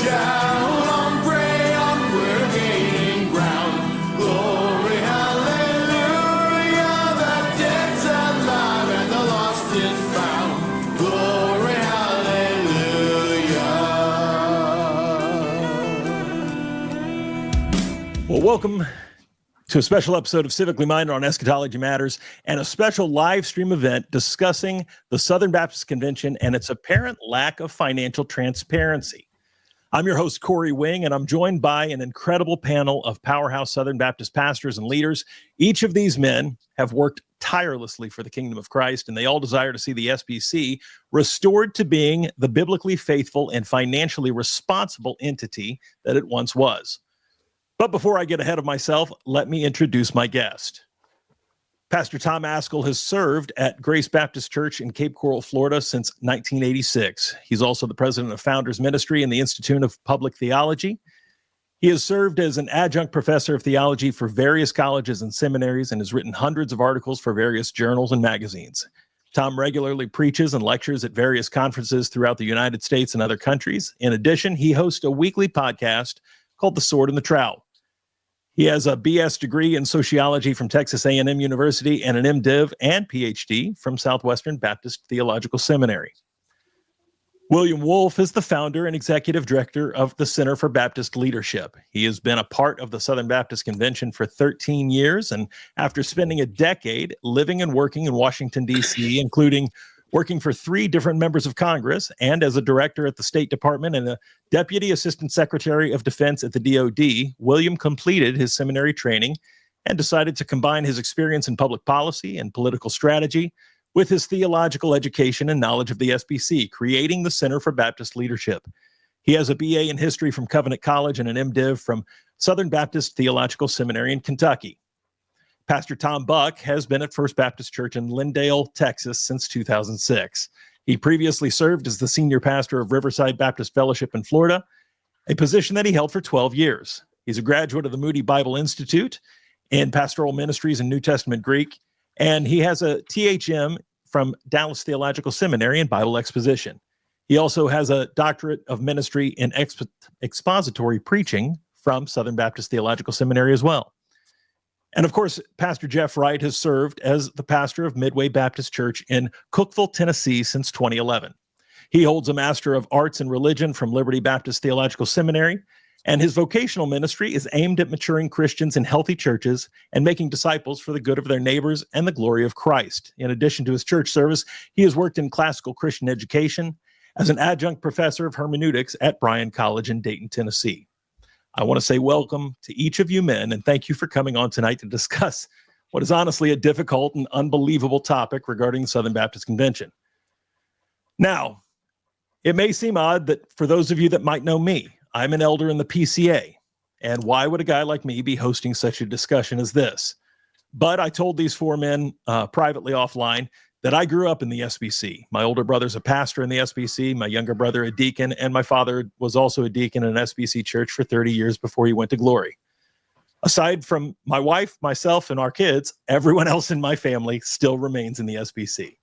Shout on, pray on, we're gaining ground. Glory, hallelujah, the dead's alive and the lost is found. Glory, hallelujah. Well, welcome to a special episode of Civically Minded on Eschatology Matters and a special live stream event discussing the Southern Baptist Convention and its apparent lack of financial transparency. I'm your host, Cory Wing, and I'm joined by an incredible panel of powerhouse Southern Baptist pastors and leaders. Each of these men have worked tirelessly for the kingdom of Christ, and they all desire to see the SBC restored to being the biblically faithful and financially responsible entity that it once was. But before I get ahead of myself, let me introduce my guest. Pastor Tom Ascol has served at Grace Baptist Church in Cape Coral, Florida since 1986. He's also the president of Founders Ministry and the Institute of Public Theology. He has served as an adjunct professor of theology for various colleges and seminaries and has written hundreds of articles for various journals and magazines. Tom regularly preaches and lectures at various conferences throughout the United States and other countries. In addition, he hosts a weekly podcast called The Sword and the Trowel. He has a BS degree in sociology from Texas A&M University and an MDiv and PhD from Southwestern Baptist Theological Seminary. William Wolfe is the founder and executive director of the Center for Baptist Leadership. He has been a part of the Southern Baptist Convention for 13 years, and after spending a decade living and working in Washington, D.C., including working for 3 different members of Congress and as a director at the State Department and a Deputy Assistant Secretary of Defense at the DoD, William completed his seminary training and decided to combine his experience in public policy and political strategy with his theological education and knowledge of the SBC, creating the Center for Baptist Leadership. He has a BA in history from Covenant College and an MDiv from Southern Baptist Theological Seminary in Kentucky. Pastor Tom Buck has been at First Baptist Church in Lindale, Texas since 2006. He previously served as the senior pastor of Riverside Baptist Fellowship in Florida, a position that he held for 12 years. He's a graduate of the Moody Bible Institute in Pastoral Ministries and New Testament Greek, and he has a THM from Dallas Theological Seminary in Bible Exposition. He also has a doctorate of ministry in expository preaching from Southern Baptist Theological Seminary as well. And of course, Pastor Jeff Wright has served as the pastor of Midway Baptist Church in Cookeville, Tennessee since 2011. He holds a Master of Arts in Religion from Liberty Baptist Theological Seminary, and his vocational ministry is aimed at maturing Christians in healthy churches and making disciples for the good of their neighbors and the glory of Christ. In addition to his church service, he has worked in classical Christian education as an adjunct professor of hermeneutics at Bryan College in Dayton, Tennessee. I want to say welcome to each of you men, and thank you for coming on tonight to discuss what is honestly a difficult and unbelievable topic regarding the Southern Baptist Convention. Now, it may seem odd that for those of you that might know me, I'm an elder in the PCA, and why would a guy like me be hosting such a discussion as this? But I told these 4 men privately offline that I grew up in the SBC. My older brother's a pastor in the SBC, my younger brother a deacon, and my father was also a deacon in an SBC church for 30 years before he went to glory. Aside from my wife, myself, and our kids, everyone else in my family still remains in the SBC.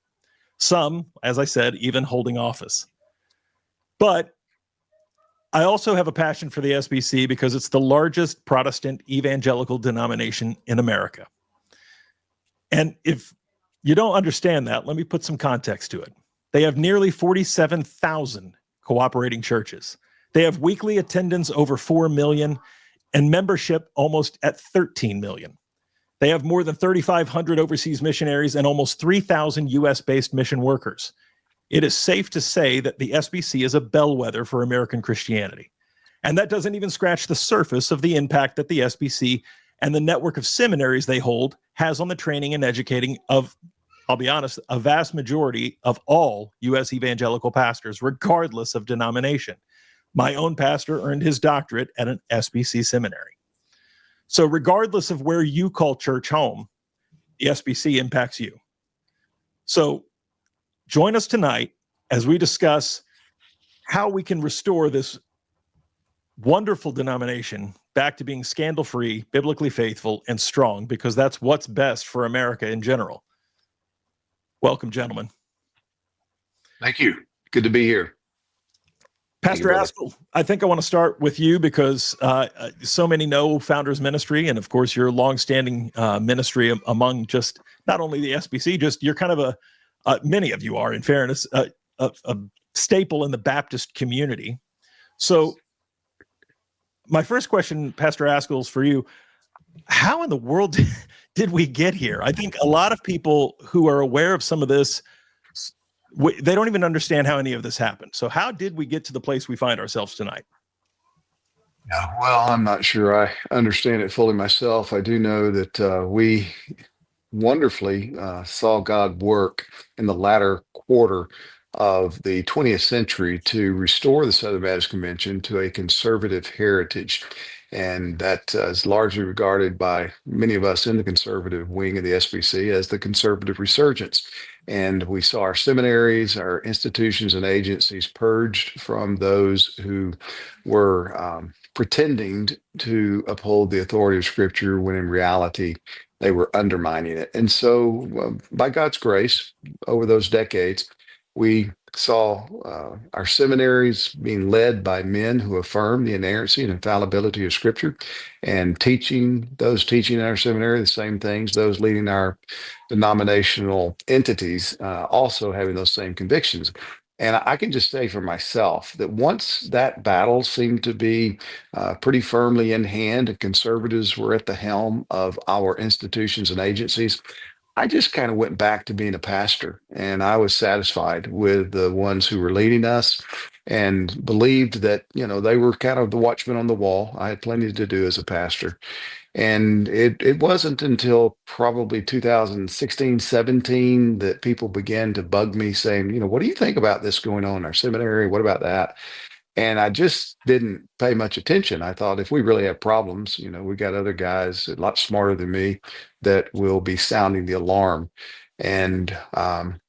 Some, as I said, even holding office. But I also have a passion for the SBC because it's the largest Protestant evangelical denomination in America. And if you don't understand that, let me put some context to it. They have nearly 47,000 cooperating churches. They have weekly attendance over 4 million and membership almost at 13 million. They have more than 3,500 overseas missionaries and almost 3,000 US-based mission workers. It is safe to say that the SBC is a bellwether for American Christianity. And that doesn't even scratch the surface of the impact that the SBC and the network of seminaries they hold has on the training and educating of, I'll be honest, a vast majority of all U.S. evangelical pastors, regardless of denomination. My own pastor earned his doctorate at an SBC seminary. So regardless of where you call church home, the SBC impacts you. So join us tonight as we discuss how we can restore this wonderful denomination back to being scandal-free, biblically faithful, and strong, because that's what's best for America in general. Welcome, gentlemen. Thank you. Good to be here. Pastor Ascol, I think I want to start with you because so many know Founders Ministry, and of course your longstanding ministry among just not only the SBC, just you're kind of many of you are, in fairness, a staple in the Baptist community. So my first question, Pastor Ascol, is for you. How in the world did we get here? I think a lot of people who are aware of some of this, they don't even understand how any of this happened. So how did we get to the place we find ourselves tonight? Yeah, well, I'm not sure I understand it fully myself. I do know that we wonderfully saw God work in the latter quarter of the 20th century to restore the Southern Baptist Convention to a conservative heritage. And that is largely regarded by many of us in the conservative wing of the SBC as the conservative resurgence. And we saw our seminaries, our institutions and agencies purged from those who were pretending to uphold the authority of Scripture when in reality they were undermining it. And so, by God's grace, over those decades, we saw our seminaries being led by men who affirm the inerrancy and infallibility of Scripture, and those teaching in our seminary the same things, those leading our denominational entities also having those same convictions. And I can just say for myself that once that battle seemed to be pretty firmly in hand and conservatives were at the helm of our institutions and agencies, I just kind of went back to being a pastor, and I was satisfied with the ones who were leading us and believed that, they were kind of the watchmen on the wall. I had plenty to do as a pastor. And it wasn't until probably 2016, 17 that people began to bug me saying, what do you think about this going on in our seminary? What about that? And I just didn't pay much attention. I thought if we really have problems, we got other guys a lot smarter than me that will be sounding the alarm. And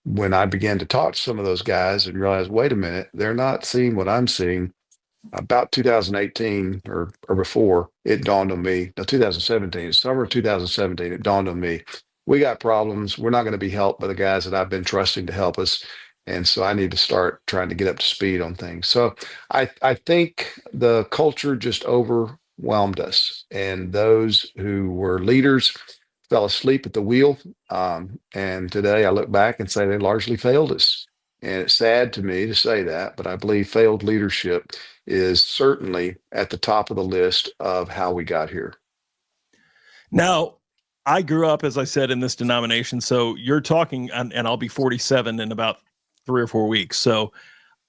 when I began to talk to some of those guys and realize, wait a minute, they're not seeing what I'm seeing, about 2018 or before, it dawned on me. No, 2017, summer of 2017, it dawned on me. We got problems. We're not going to be helped by the guys that I've been trusting to help us. And so I need to start trying to get up to speed on things. So I think the culture just overwhelmed us, and those who were leaders fell asleep at the wheel. And today I look back and say they largely failed us. And it's sad to me to say that, but I believe failed leadership is certainly at the top of the list of how we got here. Now, I grew up, as I said, in this denomination. So you're talking, and I'll be 47 in about 3 or 4 weeks. So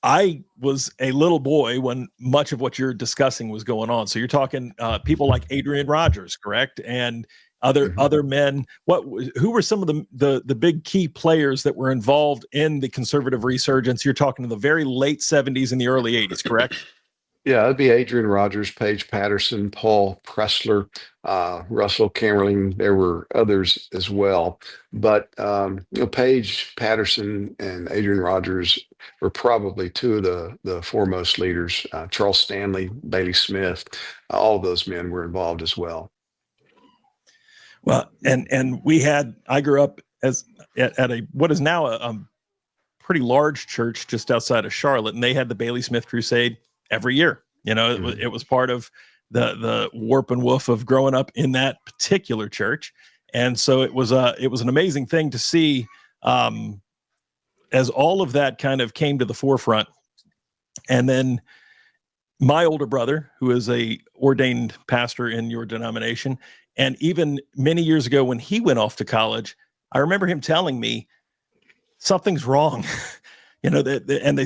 I was a little boy when much of what you're discussing was going on. So you're talking people like Adrian Rogers, correct? And other men. Who were some of the big key players that were involved in the conservative resurgence? You're talking in the very late 70s and the early 80s, correct? Yeah, it'd be Adrian Rogers, Paige Patterson, Paul Pressler, Russell Camerling. There were others as well, but Paige Patterson and Adrian Rogers were probably two of the foremost leaders. Charles Stanley, Bailey Smith, all of those men were involved as well. Well, and I grew up at what is now a pretty large church just outside of Charlotte, and they had the Bailey Smith Crusade every year. It was part of the warp and woof of growing up in that particular church. And so it was an amazing thing to see as all of that kind of came to the forefront. And then my older brother, who is a ordained pastor in your denomination, and even many years ago when he went off to college, I remember him telling me something's wrong, and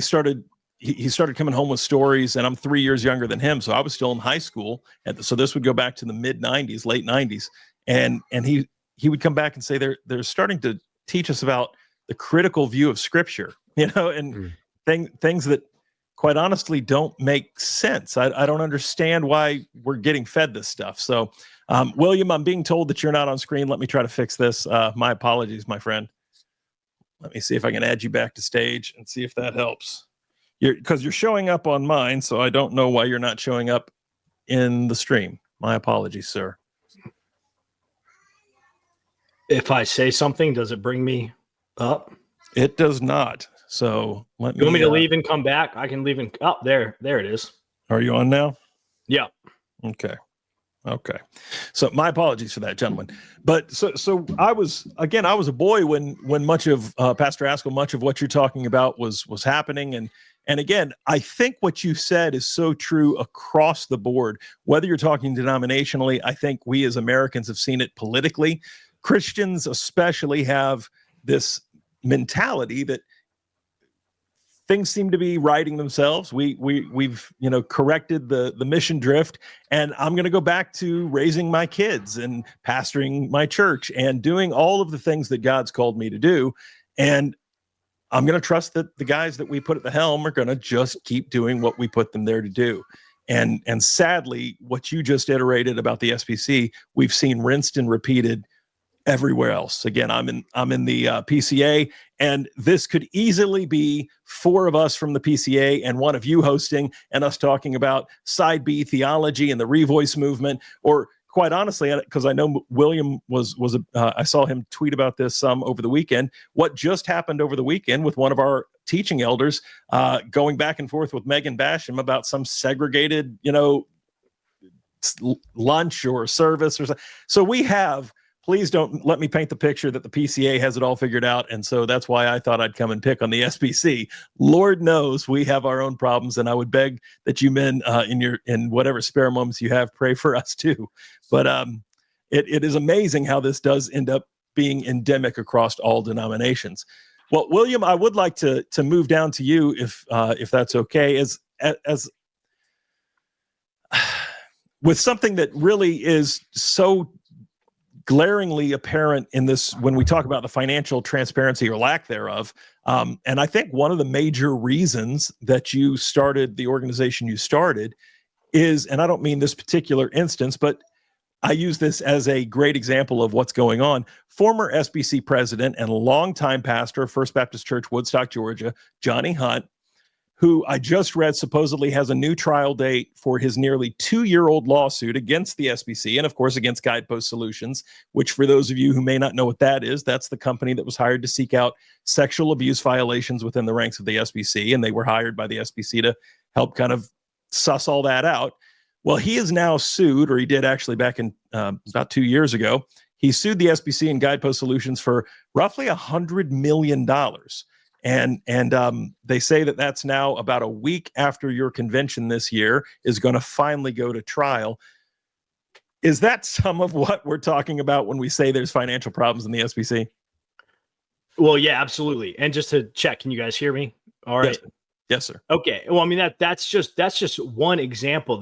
he started coming home with stories, and I'm 3 years younger than him. So I was still in high school. And so this would go back to the mid 90s, late 90s. And he would come back and say, they're starting to teach us about the critical view of Scripture, and things that quite honestly don't make sense. I don't understand why we're getting fed this stuff. So William, I'm being told that you're not on screen. Let me try to fix this. My apologies, my friend. Let me see if I can add you back to stage and see if that helps. Because you're showing up on mine, so I don't know why you're not showing up in the stream. My apologies, sir. If I say something, does it bring me up? It does not. So let me. You want me to leave and come back? I can leave and there it is. Are you on now? Yeah. Okay. So my apologies for that, gentlemen. But so I was a boy when much of Pastor Ascol, much of what you're talking about was happening. And again, I think what you said is so true across the board. Whether you're talking denominationally, I think we as Americans have seen it politically. Christians especially have this mentality that things seem to be righting themselves. We've corrected the mission drift, and I'm going to go back to raising my kids and pastoring my church and doing all of the things that God's called me to do. And I'm going to trust that the guys that we put at the helm are going to just keep doing what we put them there to do. And sadly, what you just iterated about the SBC, we've seen rinsed and repeated everywhere else. Again, I'm in the PCA, and this could easily be 4 of us from the PCA and 1 of you hosting and us talking about side B theology and the revoice movement, or quite honestly, because I know William I saw him tweet about this over the weekend. What just happened over the weekend with one of our teaching elders going back and forth with Megan Basham about some segregated, lunch or service or something. So we have. Please don't let me paint the picture that the PCA has it all figured out. And so that's why I thought I'd come and pick on the SBC. Lord knows we have our own problems, and I would beg that you men in whatever spare moments you have, pray for us too. But it is amazing how this does end up being endemic across all denominations. Well, William, I would like to move down to you if that's okay, as with something that really is so glaringly apparent in this when we talk about the financial transparency or lack thereof. And I think one of the major reasons that you started the organization you started is, and I don't mean this particular instance, but I use this as a great example of what's going on. Former SBC president and longtime pastor of First Baptist Church, Woodstock, Georgia, Johnny Hunt, who I just read supposedly has a new trial date for his nearly 2-year-old lawsuit against the SBC and, of course, against Guidepost Solutions, which for those of you who may not know what that is, that's the company that was hired to seek out sexual abuse violations within the ranks of the SBC, and they were hired by the SBC to help kind of suss all that out. Well, he is now sued, or he did actually back in about 2 years ago. He sued the SBC and Guidepost Solutions for roughly $100 million. And they say that that's now about a week after your convention this year is going to finally go to trial. Is that some of what we're talking about when we say there's financial problems in the SBC? Well, yeah, absolutely. And just to check, can you guys hear me? All right. Yes, sir. Okay. Well, I mean, that's just one example.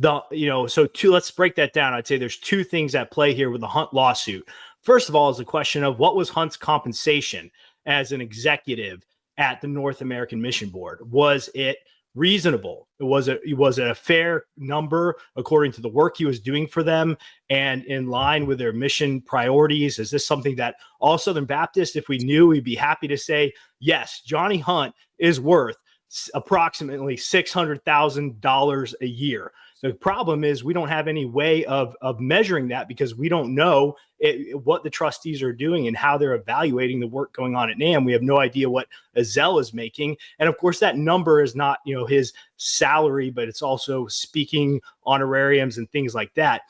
Let's break that down. I'd say there's 2 things at play here with the Hunt lawsuit. First of all, is the question of what was Hunt's compensation as an executive at the North American Mission Board? Was it reasonable? Was it a fair number according to the work he was doing for them and in line with their mission priorities? Is this something that all Southern Baptists, if we knew, we'd be happy to say, yes, Johnny Hunt is worth approximately $600,000 a year? The problem is we don't have any way of measuring that because we don't know what the trustees are doing and how they're evaluating the work going on at NAM. We have no idea what Ascol is making. And of course, that number is not, his salary, but it's also speaking honorariums and things like that.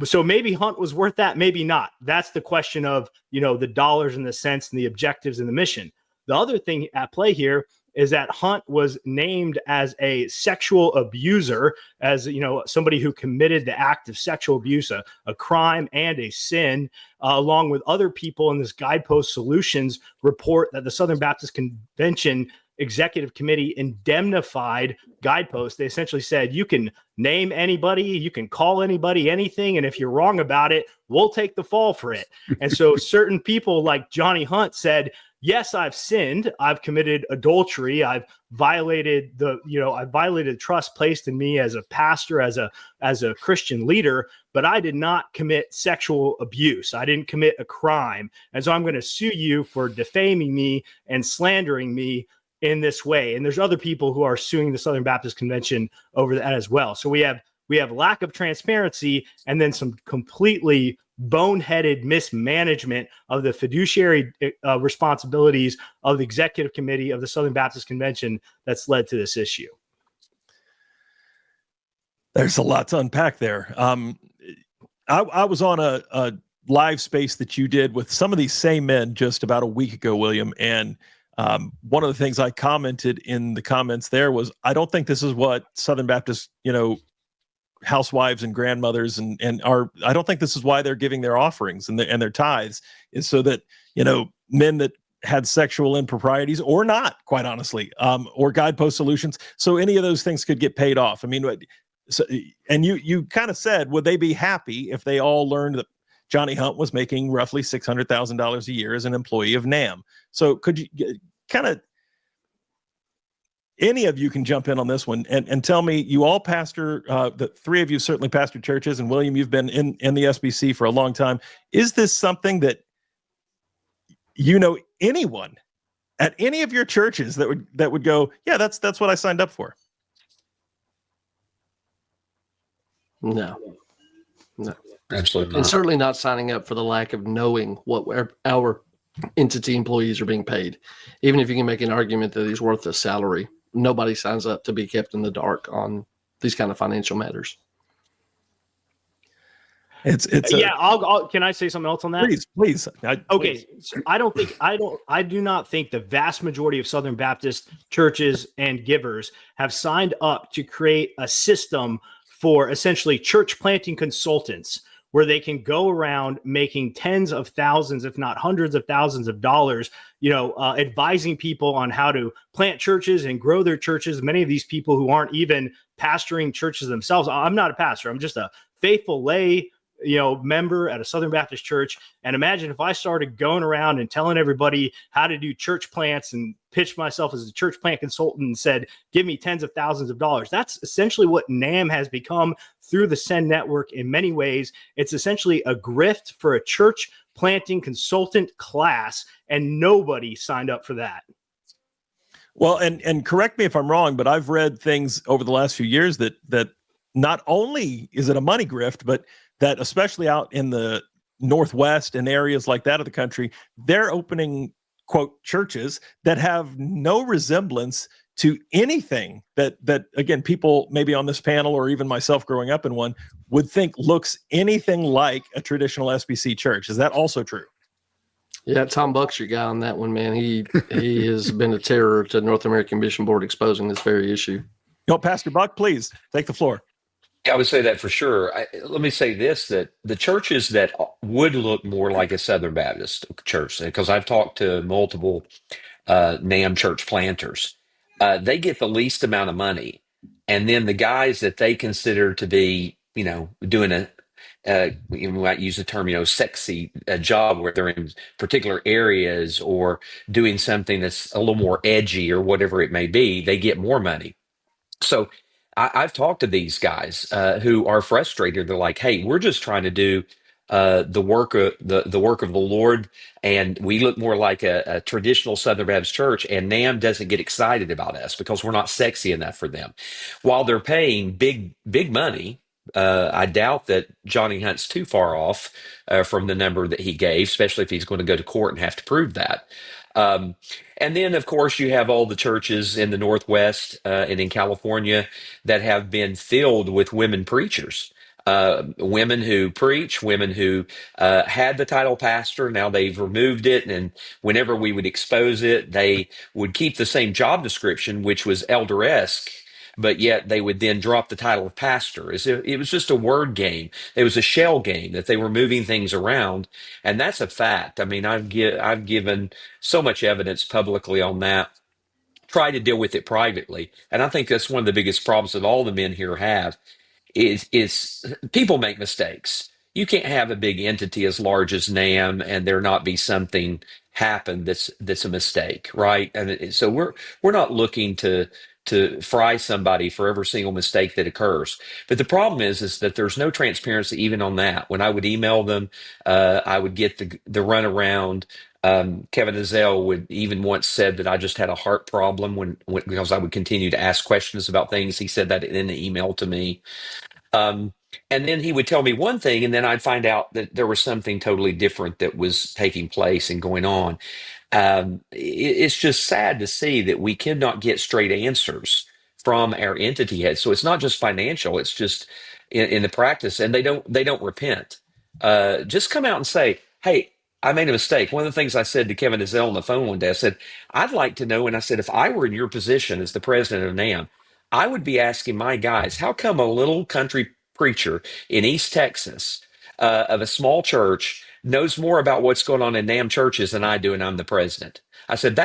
So maybe Hunt was worth that, maybe not. That's the question of, the dollars and the cents and the objectives and the mission. The other thing at play here is that Hunt was named as a sexual abuser, as somebody who committed the act of sexual abuse, a crime and a sin, along with other people in this Guidepost Solutions report that the Southern Baptist Convention Executive Committee indemnified Guidepost. They essentially said, you can name anybody, you can call anybody anything, and if you're wrong about it, we'll take the fall for it. And so certain people like Johnny Hunt said, yes, I've sinned. I've committed adultery. I've violated the trust placed in me as a pastor, as a Christian leader, but I did not commit sexual abuse. I didn't commit a crime. And so I'm going to sue you for defaming me and slandering me in this way. And there's other people who are suing the Southern Baptist Convention over that as well. So we have lack of transparency and then some completely boneheaded mismanagement of the fiduciary responsibilities of the executive committee of the Southern Baptist Convention that's led to this issue. There's a lot to unpack there. I was on a live space that you did with some of these same men just about a week ago, William. And one of the things I commented in the comments there was, I don't think this is what Southern Baptist, housewives and grandmothers and I don't think this is why they're giving their offerings and their tithes, is so that, men that had sexual improprieties or not, quite honestly, or Guidepost Solutions. So any of those things could get paid off. I mean, so, and you kind of said, would they be happy if they all learned that Johnny Hunt was making roughly $600,000 a year as an employee of NAM? So could you kind of, any of you can jump in on this one and tell me, you all pastor, the three of you certainly pastor churches, and William, you've been in the SBC for a long time. Is this something that, anyone at any of your churches that would go, yeah, that's what I signed up for? No, Absolutely not. and certainly not signing up for the lack of knowing what our entity employees are being paid. Even if you can make an argument that he's worth a salary, nobody signs up to be kept in the dark on these kind of financial matters. Can I say something else on that? Please. Okay. So I do not think the vast majority of Southern Baptist churches and givers have signed up to create a system for essentially church planting consultants, where they can go around making tens of thousands, if not hundreds of thousands of dollars, advising people on how to plant churches and grow their churches. Many of these people who aren't even pastoring churches themselves. I'm not a pastor. I'm just a faithful lay, member at a Southern Baptist church. And imagine if I started going around and telling everybody how to do church plants and pitched myself as a church plant consultant and said, give me tens of thousands of dollars. That's essentially what NAM has become through the Send Network. In many ways, it's essentially a grift for a church planting consultant class, and nobody signed up for that. Well, and correct me if I'm wrong, but I've read things over the last few years that not only is it a money grift, but that especially out in the Northwest and areas like that of the country, they're opening, quote, churches that have no resemblance to anything that again, people maybe on this panel or even myself growing up in one would think looks anything like a traditional SBC church. Is that also true? Yeah, Tom Buck's your guy on that one, man. He has been a terror to North American Mission Board exposing this very issue. Pastor Buck, please take the floor. I would say that for sure. Let me say this, that the churches that would look more like a Southern Baptist church, because I've talked to multiple NAM church planters, they get the least amount of money. And then the guys that they consider to be, doing you might use the term, sexy job, where they're in particular areas or doing something that's a little more edgy or whatever it may be, they get more money. So I've talked to these guys who are frustrated. They're like, "Hey, we're just trying to do the work of the work of the Lord, and we look more like a traditional Southern Baptist church, and NAM doesn't get excited about us because we're not sexy enough for them." While they're paying big money, I doubt that Johnny Hunt's too far off from the number that he gave, especially if he's going to go to court and have to prove that. And then, of course, you have all the churches in the Northwest and in California that have been filled with women preachers, women who preach, women who had the title pastor. Now they've removed it. And whenever we would expose it, they would keep the same job description, which was elder-esque, but yet they would then drop the title of pastor. It was just a word game. It was a shell game that they were moving things around. And that's a fact. I mean, I've given so much evidence publicly on that, try to deal with it privately. And I think that's one of the biggest problems that all the men here have is people make mistakes. You can't have a big entity as large as NAM and there not be something happen that's a mistake, right? And so we're not looking to fry somebody for every single mistake that occurs. But the problem is that there's no transparency even on that. When I would email them, I would get the runaround. Kevin Azell would even once said that I just had a heart problem because I would continue to ask questions about things. He said that in an email to me. And then he would tell me one thing, and then I'd find out that there was something totally different that was taking place and going on. It's just sad to see that we cannot get straight answers from our entity heads. So it's not just financial; it's just in the practice, and they don't repent. Just come out and say, "Hey, I made a mistake." One of the things I said to Kevin Ezell on the phone one day, I said, "I'd like to know," and I said, "if I were in your position as the president of NAM, I would be asking my guys, how come a little country preacher in East Texas of a small church knows more about what's going on in NAM churches than I do, and I'm the president?" I said,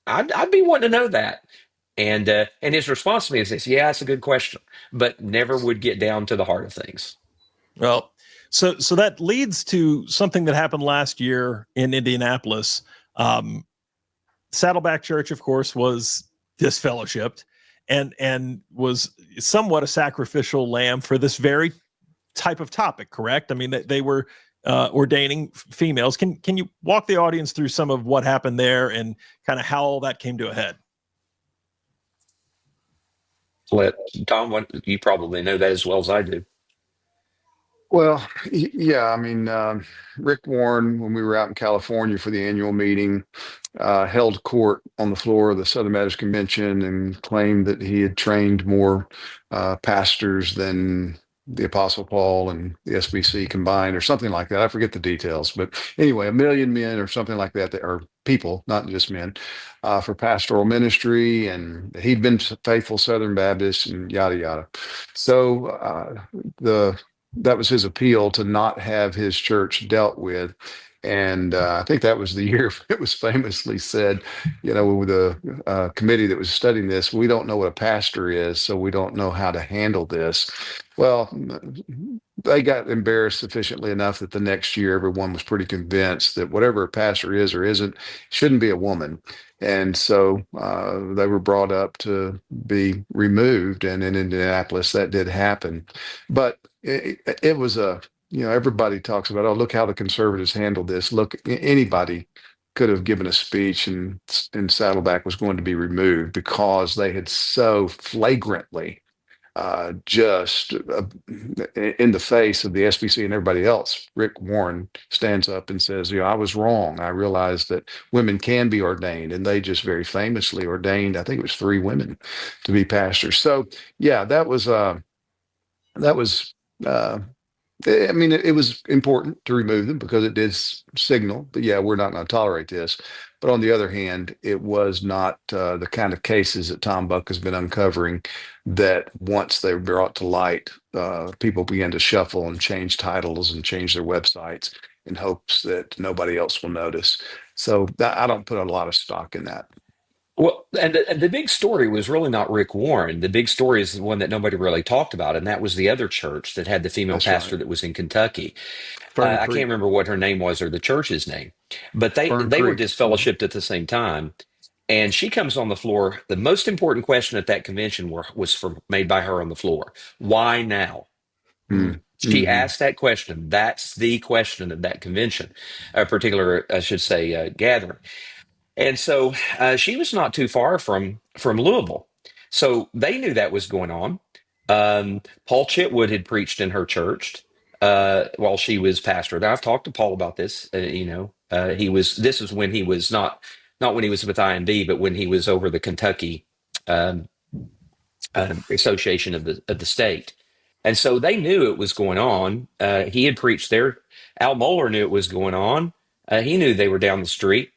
I'd be wanting to know that. And his response to me is this: "Yeah, that's a good question," but never would get down to the heart of things. Well, so that leads to something that happened last year in Indianapolis. Saddleback Church, of course, was disfellowshipped and was somewhat a sacrificial lamb for this very type of topic, correct? I mean, they were ordaining females. Can you walk the audience through some of what happened there and kind of how all that came to a head? Let Tom, you probably know that as well as I do. Well, yeah, I mean, Rick Warren, when we were out in California for the annual meeting, held court on the floor of the Southern Baptist Convention and claimed that he had trained more pastors than the Apostle Paul and the SBC combined, or something like that. I forget the details, but anyway, 1 million men or something like that, are people, not just men, for pastoral ministry, and he'd been faithful Southern Baptist and yada yada. So that was his appeal, to not have his church dealt with. And I think that was the year it was famously said, with the committee that was studying this, we don't know what a pastor is, so we don't know how to handle this. Well, they got embarrassed sufficiently enough that the next year everyone was pretty convinced that whatever a pastor is or isn't shouldn't be a woman. And so they were brought up to be removed. And in Indianapolis, that did happen. But it was everybody talks about, oh, look how the conservatives handled this. Look, anybody could have given a speech and Saddleback was going to be removed because they had so flagrantly just in the face of the SBC and everybody else. Rick Warren stands up and says, I was wrong. I realized that women can be ordained, and they just very famously ordained, I think it was 3 women to be pastors. So yeah, that was I mean, it was important to remove them because it did signal that, yeah, we're not going to tolerate this. But on the other hand, it was not the kind of cases that Tom Buck has been uncovering, that once they were brought to light, people began to shuffle and change titles and change their websites in hopes that nobody else will notice. So I don't put a lot of stock in that. Well, and the big story was really not Rick Warren. The big story is the one that nobody really talked about, and that was the other church that had the female That's pastor right. that was in Kentucky. Fern I Creek. can't remember what her name was or the church's name, but Fern they were Creek. disfellowshipped at the same time. And she comes on the floor. The most important question at that convention was made by her on the floor. Why now? Mm. She Mhm. asked that question. That's the question of that convention, a particular, I should say, gathering. And so she was not too far from Louisville. So they knew that was going on. Paul Chitwood had preached in her church while she was pastor. Now, I've talked to Paul about this. This is when he was not when he was with IMB, but when he was over the Kentucky um, Association of the state. And so they knew it was going on. He had preached there. Al Mohler knew it was going on. He knew they were down the street.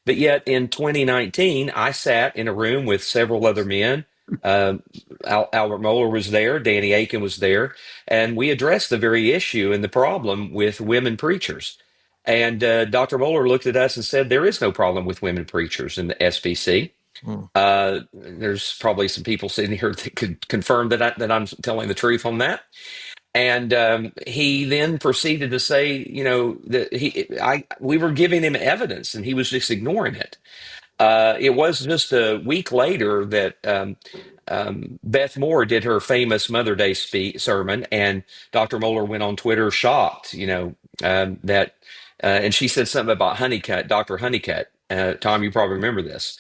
But yet in 2019, I sat in a room with several other men. Albert Mohler was there. Danny Aiken was there. And we addressed the very issue and the problem with women preachers. And Dr. Mohler looked at us and said, there is no problem with women preachers in the SBC. There's probably some people sitting here that could confirm that I'm telling the truth on that. And he then proceeded to say, that we were giving him evidence, and he was just ignoring it. It was just a week later that Beth Moore did her famous Mother Day sermon, and Dr. Mohler went on Twitter shocked, that, and she said something about Honeycutt, Dr. Honeycutt. Tom, you probably remember this.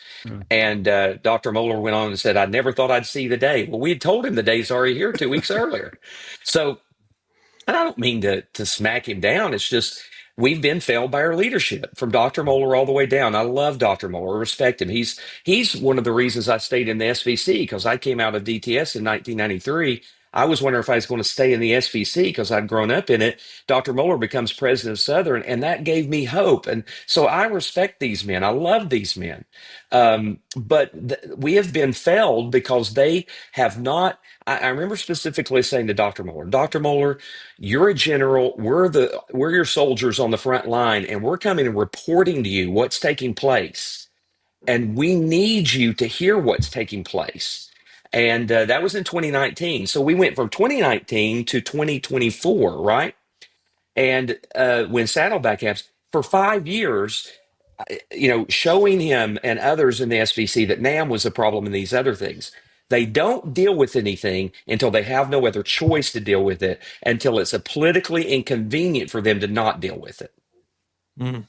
And Dr. Mohler went on and said, I never thought I'd see the day. Well, we had told him the day's already here 2 weeks earlier. So And I don't mean to smack him down. It's just we've been failed by our leadership from Dr. Moeller all the way down. I love Dr. Moeller. I respect him. He's one of the reasons I stayed in the SBC, because I came out of DTS in 1993. I was wondering if I was going to stay in the SBC because I'd grown up in it. Dr. Moeller becomes president of Southern, and that gave me hope. And so I respect these men. I love these men. But we have been failed because they have not. I remember specifically saying to Dr. Moeller, you're a general. We're your soldiers on the front line, and we're coming and reporting to you what's taking place. And we need you to hear what's taking place. And that was in 2019. So we went from 2019 to 2024, right? And when Saddleback happened, for 5 years, showing him and others in the SBC that NAM was a problem in these other things. They don't deal with anything until they have no other choice to deal with it, until it's a politically inconvenient for them to not deal with it. Mm.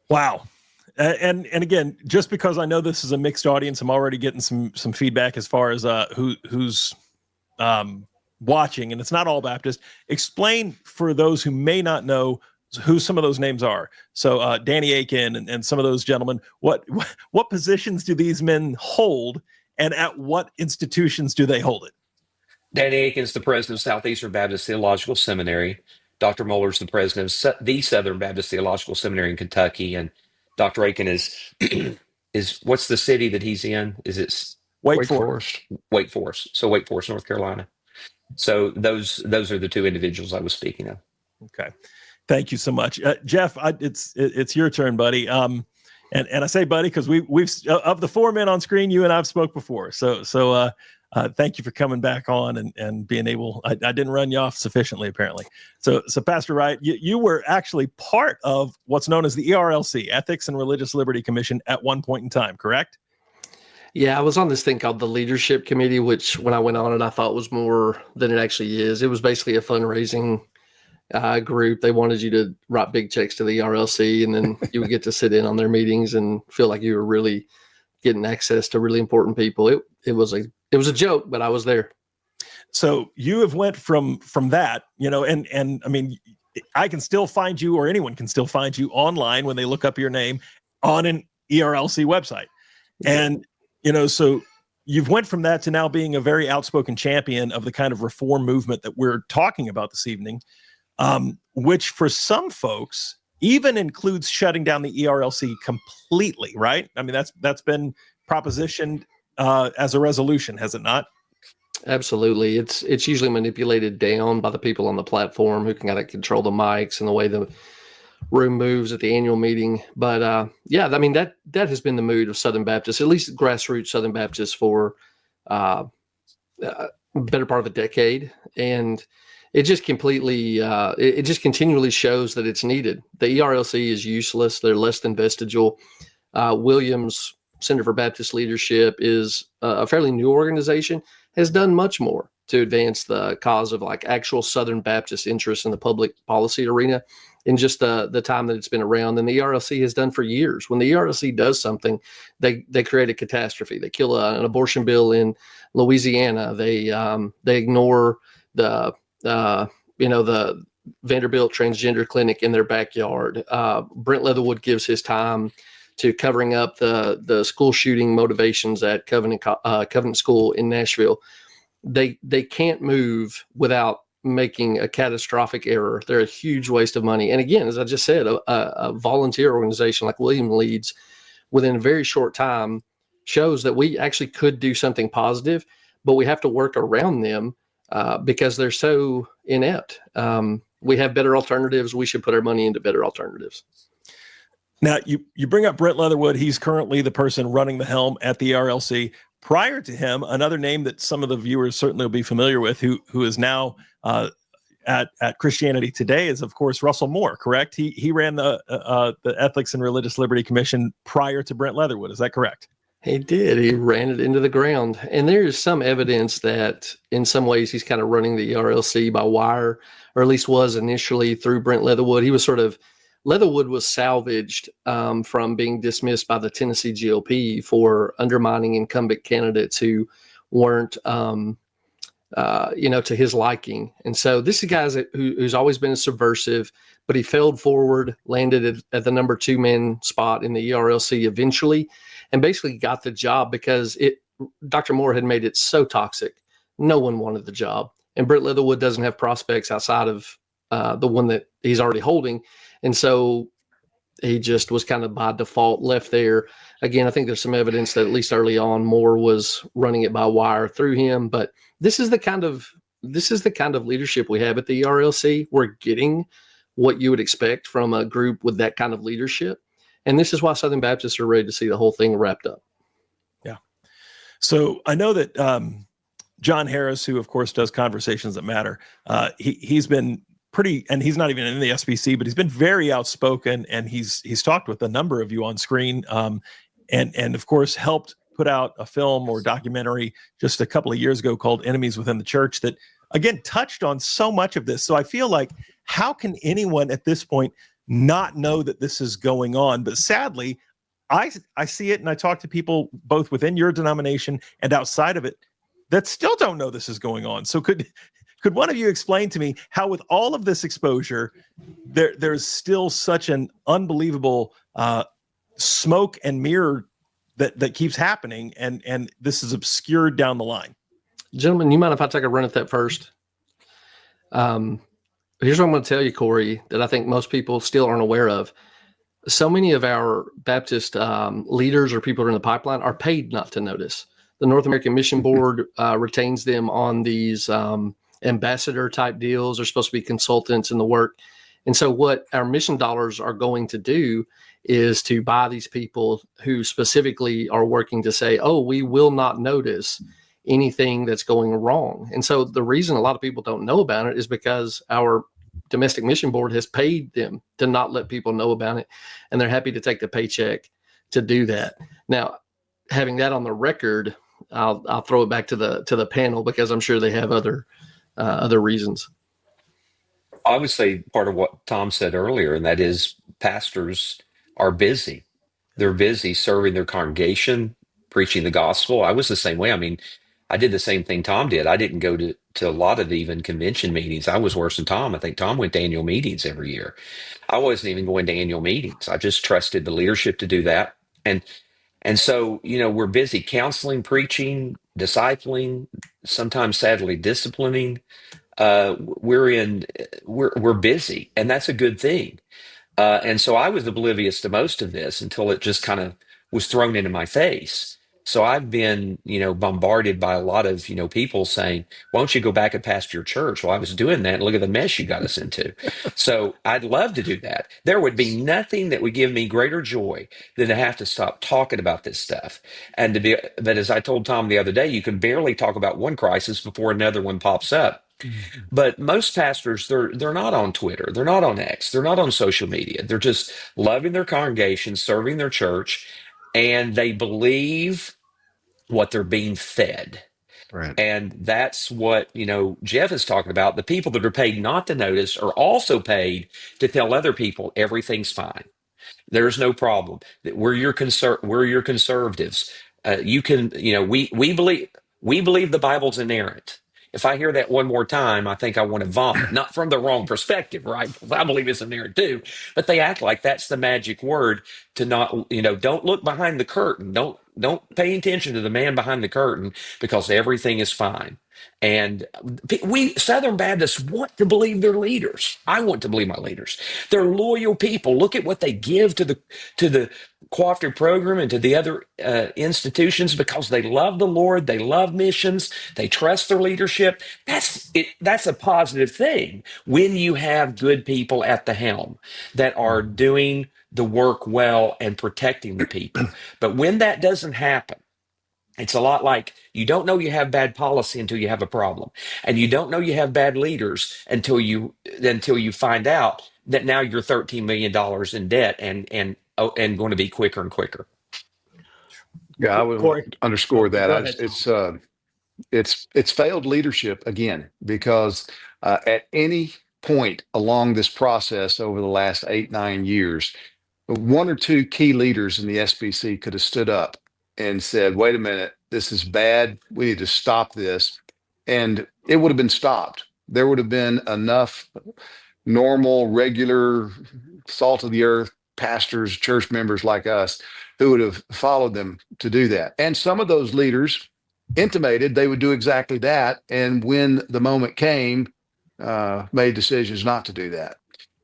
Wow. And again, just because I know this is a mixed audience, I'm already getting some feedback as far as who's watching, and it's not all Baptist. Explain for those who may not know who some of those names are. So Danny Aiken and some of those gentlemen, what positions do these men hold, and at what institutions do they hold it? Danny Aiken's the president of Southeastern Baptist Theological Seminary. Dr. Moeller's the president of the Southern Baptist Theological Seminary in Kentucky, and Dr. Aiken is what's the city that he's in? Is it Wake Forest. Wake Forest. So Wake Forest, North Carolina. So those are the two individuals I was speaking of. Okay, thank you so much, Jeff. It's your turn, buddy. And I say buddy because we've of the four men on screen, you and I've spoke before. So thank you for coming back on and being able. I didn't run you off sufficiently, apparently. So Pastor Wright, you were actually part of what's known as the ERLC, Ethics and Religious Liberty Commission, at one point in time, correct? Yeah, I was on this thing called the Leadership Committee, which when I went on it, I thought was more than it actually is. It was basically a fundraising group. They wanted you to write big checks to the ERLC, and then you would get to sit in on their meetings and feel like you were really getting access to really important people. It was a joke, but I was there. So you have went from that, and I mean, I can still find you, or anyone can still find you online when they look up your name on an ERLC website. And, so you've went from that to now being a very outspoken champion of the kind of reform movement that we're talking about this evening, which for some folks even includes shutting down the ERLC completely, right? I mean, that's been propositioned as a resolution, has it not? Absolutely. It's usually manipulated down by the people on the platform who can kind of control the mics and the way the room moves at the annual meeting. But yeah, I mean, that has been the mood of Southern Baptists, at least grassroots Southern Baptists, for a better part of a decade. And it just completely, it just continually shows that it's needed. The ERLC is useless. They're less than vestigial. Williams Center for Baptist Leadership is a fairly new organization, has done much more to advance the cause of like actual Southern Baptist interests in the public policy arena in just the time that it's been around than the ERLC has done for years. When the ERLC does something, they create a catastrophe. They kill an abortion bill in Louisiana. They ignore the Vanderbilt transgender clinic in their backyard. Brent Leatherwood gives his time to covering up the school shooting motivations at Covenant School in Nashville. They can't move without making a catastrophic error. They're a huge waste of money. And again, as I just said, a volunteer organization like William leads within a very short time shows that we actually could do something positive, but we have to work around them because they're so inept. We have better alternatives. We should put our money into better alternatives. Now, you bring up Brent Leatherwood. He's currently the person running the helm at the ERLC. Prior to him, another name that some of the viewers certainly will be familiar with, who is now at Christianity Today, is of course Russell Moore. Correct? He ran the Ethics and Religious Liberty Commission prior to Brent Leatherwood. Is that correct? He did. He ran it into the ground, and there is some evidence that in some ways he's kind of running the ERLC by wire, or at least was initially through Brent Leatherwood. He was Leatherwood was salvaged from being dismissed by the Tennessee GOP for undermining incumbent candidates who weren't to his liking. And so this is a guy who's always been a subversive, but he failed forward, landed at the number 2 man spot in the ERLC eventually, and basically got the job because Dr. Moore had made it so toxic. No one wanted the job. And Britt Leatherwood doesn't have prospects outside of the one that he's already holding. And so he just was kind of by default left there. Again, I think there's some evidence that at least early on Moore was running it by wire through him. But this is the kind of leadership we have at the ERLC. We're getting what you would expect from a group with that kind of leadership. And this is why Southern Baptists are ready to see the whole thing wrapped up. Yeah. So I know that John Harris, who of course does Conversations That Matter, he's been pretty, and he's not even in the SBC, but he's been very outspoken, and he's talked with a number of you on screen, and of course helped put out a film or documentary just a couple of years ago called Enemies Within the Church that again touched on so much of this. So I feel like, how can anyone at this point not know that this is going on? But sadly, I see it, and I talk to people both within your denomination and outside of it that still don't know this is going on. So could one of you explain to me how, with all of this exposure, there's still such an unbelievable smoke and mirror that keeps happening, and this is obscured down the line? Gentlemen, you mind if I take a run at that first? Here's what I'm going to tell you, Cory, that I think most people still aren't aware of. So many of our Baptist leaders or people who are in the pipeline are paid not to notice. The North American Mission Board retains them on these ambassador type deals. They're supposed to be consultants in the work. And so what our mission dollars are going to do is to buy these people who specifically are working to say, oh, we will not notice anything that's going wrong. And so the reason a lot of people don't know about it is because our domestic mission board has paid them to not let people know about it. And they're happy to take the paycheck to do that. Now, having that on the record, I'll throw it back to the panel, because I'm sure they have other reasons. I would say part of what Tom said earlier, and that is pastors are busy. They're busy serving their congregation, preaching the gospel. I was the same way. I mean, I did the same thing Tom did. I didn't go to a lot of even convention meetings. I was worse than Tom. I think Tom went to annual meetings every year. I wasn't even going to annual meetings. I just trusted the leadership to do that. And so, we're busy counseling, preaching, discipling, sometimes sadly disciplining. We're busy, and that's a good thing. And so I was oblivious to most of this until it just kind of was thrown into my face. So I've been, bombarded by a lot of, people saying, why don't you go back and pastor your church? Well, I was doing that. And look at the mess you got us into. So I'd love to do that. There would be nothing that would give me greater joy than to have to stop talking about this stuff. And but as I told Tom the other day, you can barely talk about one crisis before another one pops up. But most pastors, they're not on Twitter, they're not on X, they're not on social media. They're just loving their congregation, serving their church, and they believe what they're being fed. Right. And that's what, Jeff is talking about. The people that are paid not to notice are also paid to tell other people everything's fine. There's no problem. We're your conservatives. We believe the Bible's inerrant. If I hear that one more time, I think I want to vomit. Not from the wrong perspective, right? Because I believe it's inerrant too. But they act like that's the magic word to not, don't look behind the curtain. Don't pay attention to the man behind the curtain, because everything is fine. And we Southern Baptists want to believe their leaders. I want to believe my leaders. They're loyal people. Look at what they give to the cooperative program and to the other institutions, because they love the Lord. They love missions. They trust their leadership. That's a positive thing when you have good people at the helm that are doing the work well and protecting the people. But when that doesn't happen, it's a lot like you don't know you have bad policy until you have a problem, and you don't know you have bad leaders until you find out that now you're $13 million in debt and going to be quicker and quicker. Yeah, I would Cory, underscore that. go ahead. It's failed leadership again, because at any point along this process over the last 8-9 years, one or two key leaders in the SBC could have stood up and said, wait a minute, this is bad. We need to stop this. and it would have been stopped. There would have been enough normal, regular, salt of the earth pastors, church members like us who would have followed them to do that. And some of those leaders intimated they would do exactly that. And when the moment came, made decisions not to do that.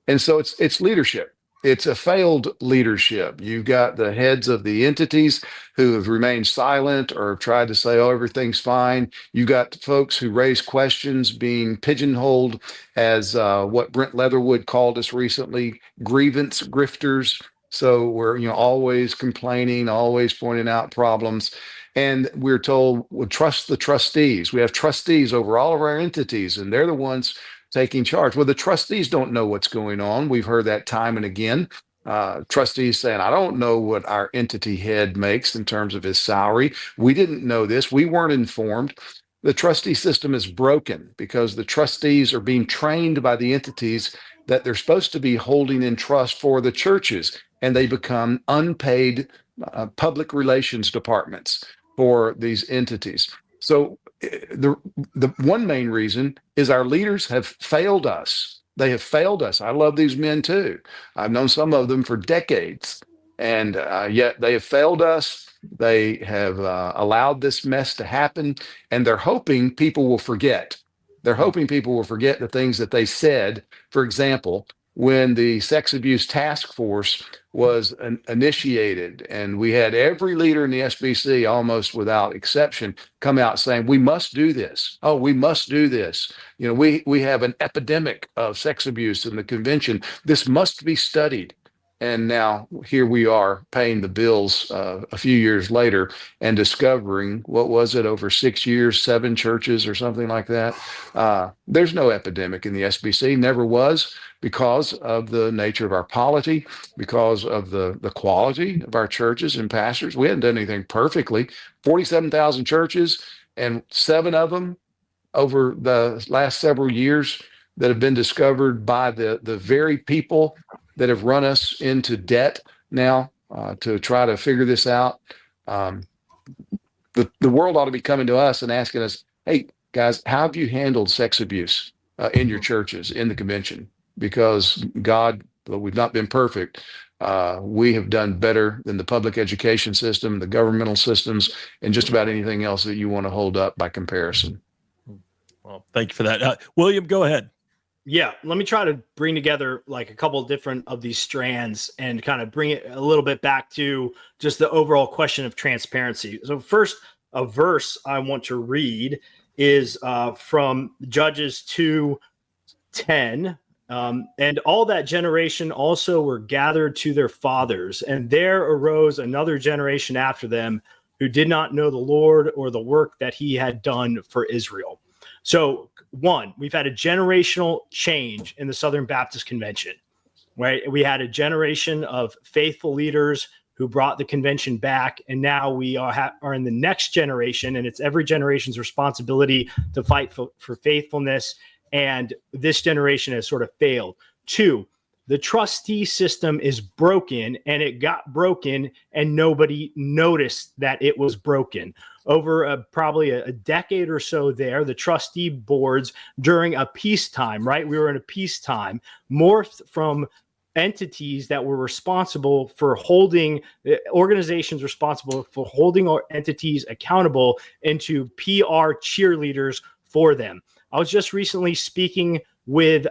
And so it's leadership. It's a failed leadership. You've got the heads of the entities who have remained silent or tried to say, oh, everything's fine. You've got folks who raise questions being pigeonholed as what Brent Leatherwood called us recently, grievance grifters. So we're always complaining, always pointing out problems. And we're told, well, trust the trustees. We have trustees over all of our entities, and they're the ones taking charge. Well, the trustees don't know what's going on. We've heard that time and again. Trustees saying, I don't know what our entity head makes in terms of his salary. We didn't know this. We weren't informed. The trustee system is broken because the trustees are being trained by the entities that they're supposed to be holding in trust for the churches, and they become unpaid public relations departments for these entities. So the one main reason is our leaders have failed us. They have failed us. I love these men too. I've known some of them for decades, and yet they have failed us. They have allowed this mess to happen, and they're hoping people will forget. They're hoping people will forget the things that they said. For example, when the sex abuse task force was initiated, and we had every leader in the SBC almost without exception come out saying, we must do this. Oh, we must do this. We have an epidemic of sex abuse in the convention. This must be studied. And now here we are paying the bills a few years later and discovering, what was it, over 6 years, 7 churches or something like that. There's no epidemic in the SBC, never was, because of the nature of our polity, because of the quality of our churches and pastors. We hadn't done anything perfectly. 47,000 churches, and 7 of them over the last several years that have been discovered by the very people that have run us into debt now to try to figure this out. The world ought to be coming to us and asking us, hey, guys, how have you handled sex abuse in your churches, in the convention? Because God, though we've not been perfect, we have done better than the public education system, the governmental systems, and just about anything else that you want to hold up by comparison. Well, thank you for that. William, go ahead. Yeah, let me try to bring together like a couple of different of these strands and kind of bring it a little bit back to just the overall question of transparency. So first, a verse I want to read is from Judges 2:10. And all that generation also were gathered to their fathers, and there arose another generation after them who did not know the Lord or the work that he had done for Israel. So one, we've had a generational change in the Southern Baptist Convention, right? We had a generation of faithful leaders who brought the convention back, and now we are in the next generation, and it's every generation's responsibility to fight for faithfulness, and this generation has sort of failed. 2, the trustee system is broken, and it got broken, and nobody noticed that it was broken. Over probably a decade or so there, the trustee boards during a peacetime, right? We were in a peacetime, morphed from entities that were responsible for holding organizations responsible for holding our entities accountable into PR cheerleaders for them. I was just recently speaking with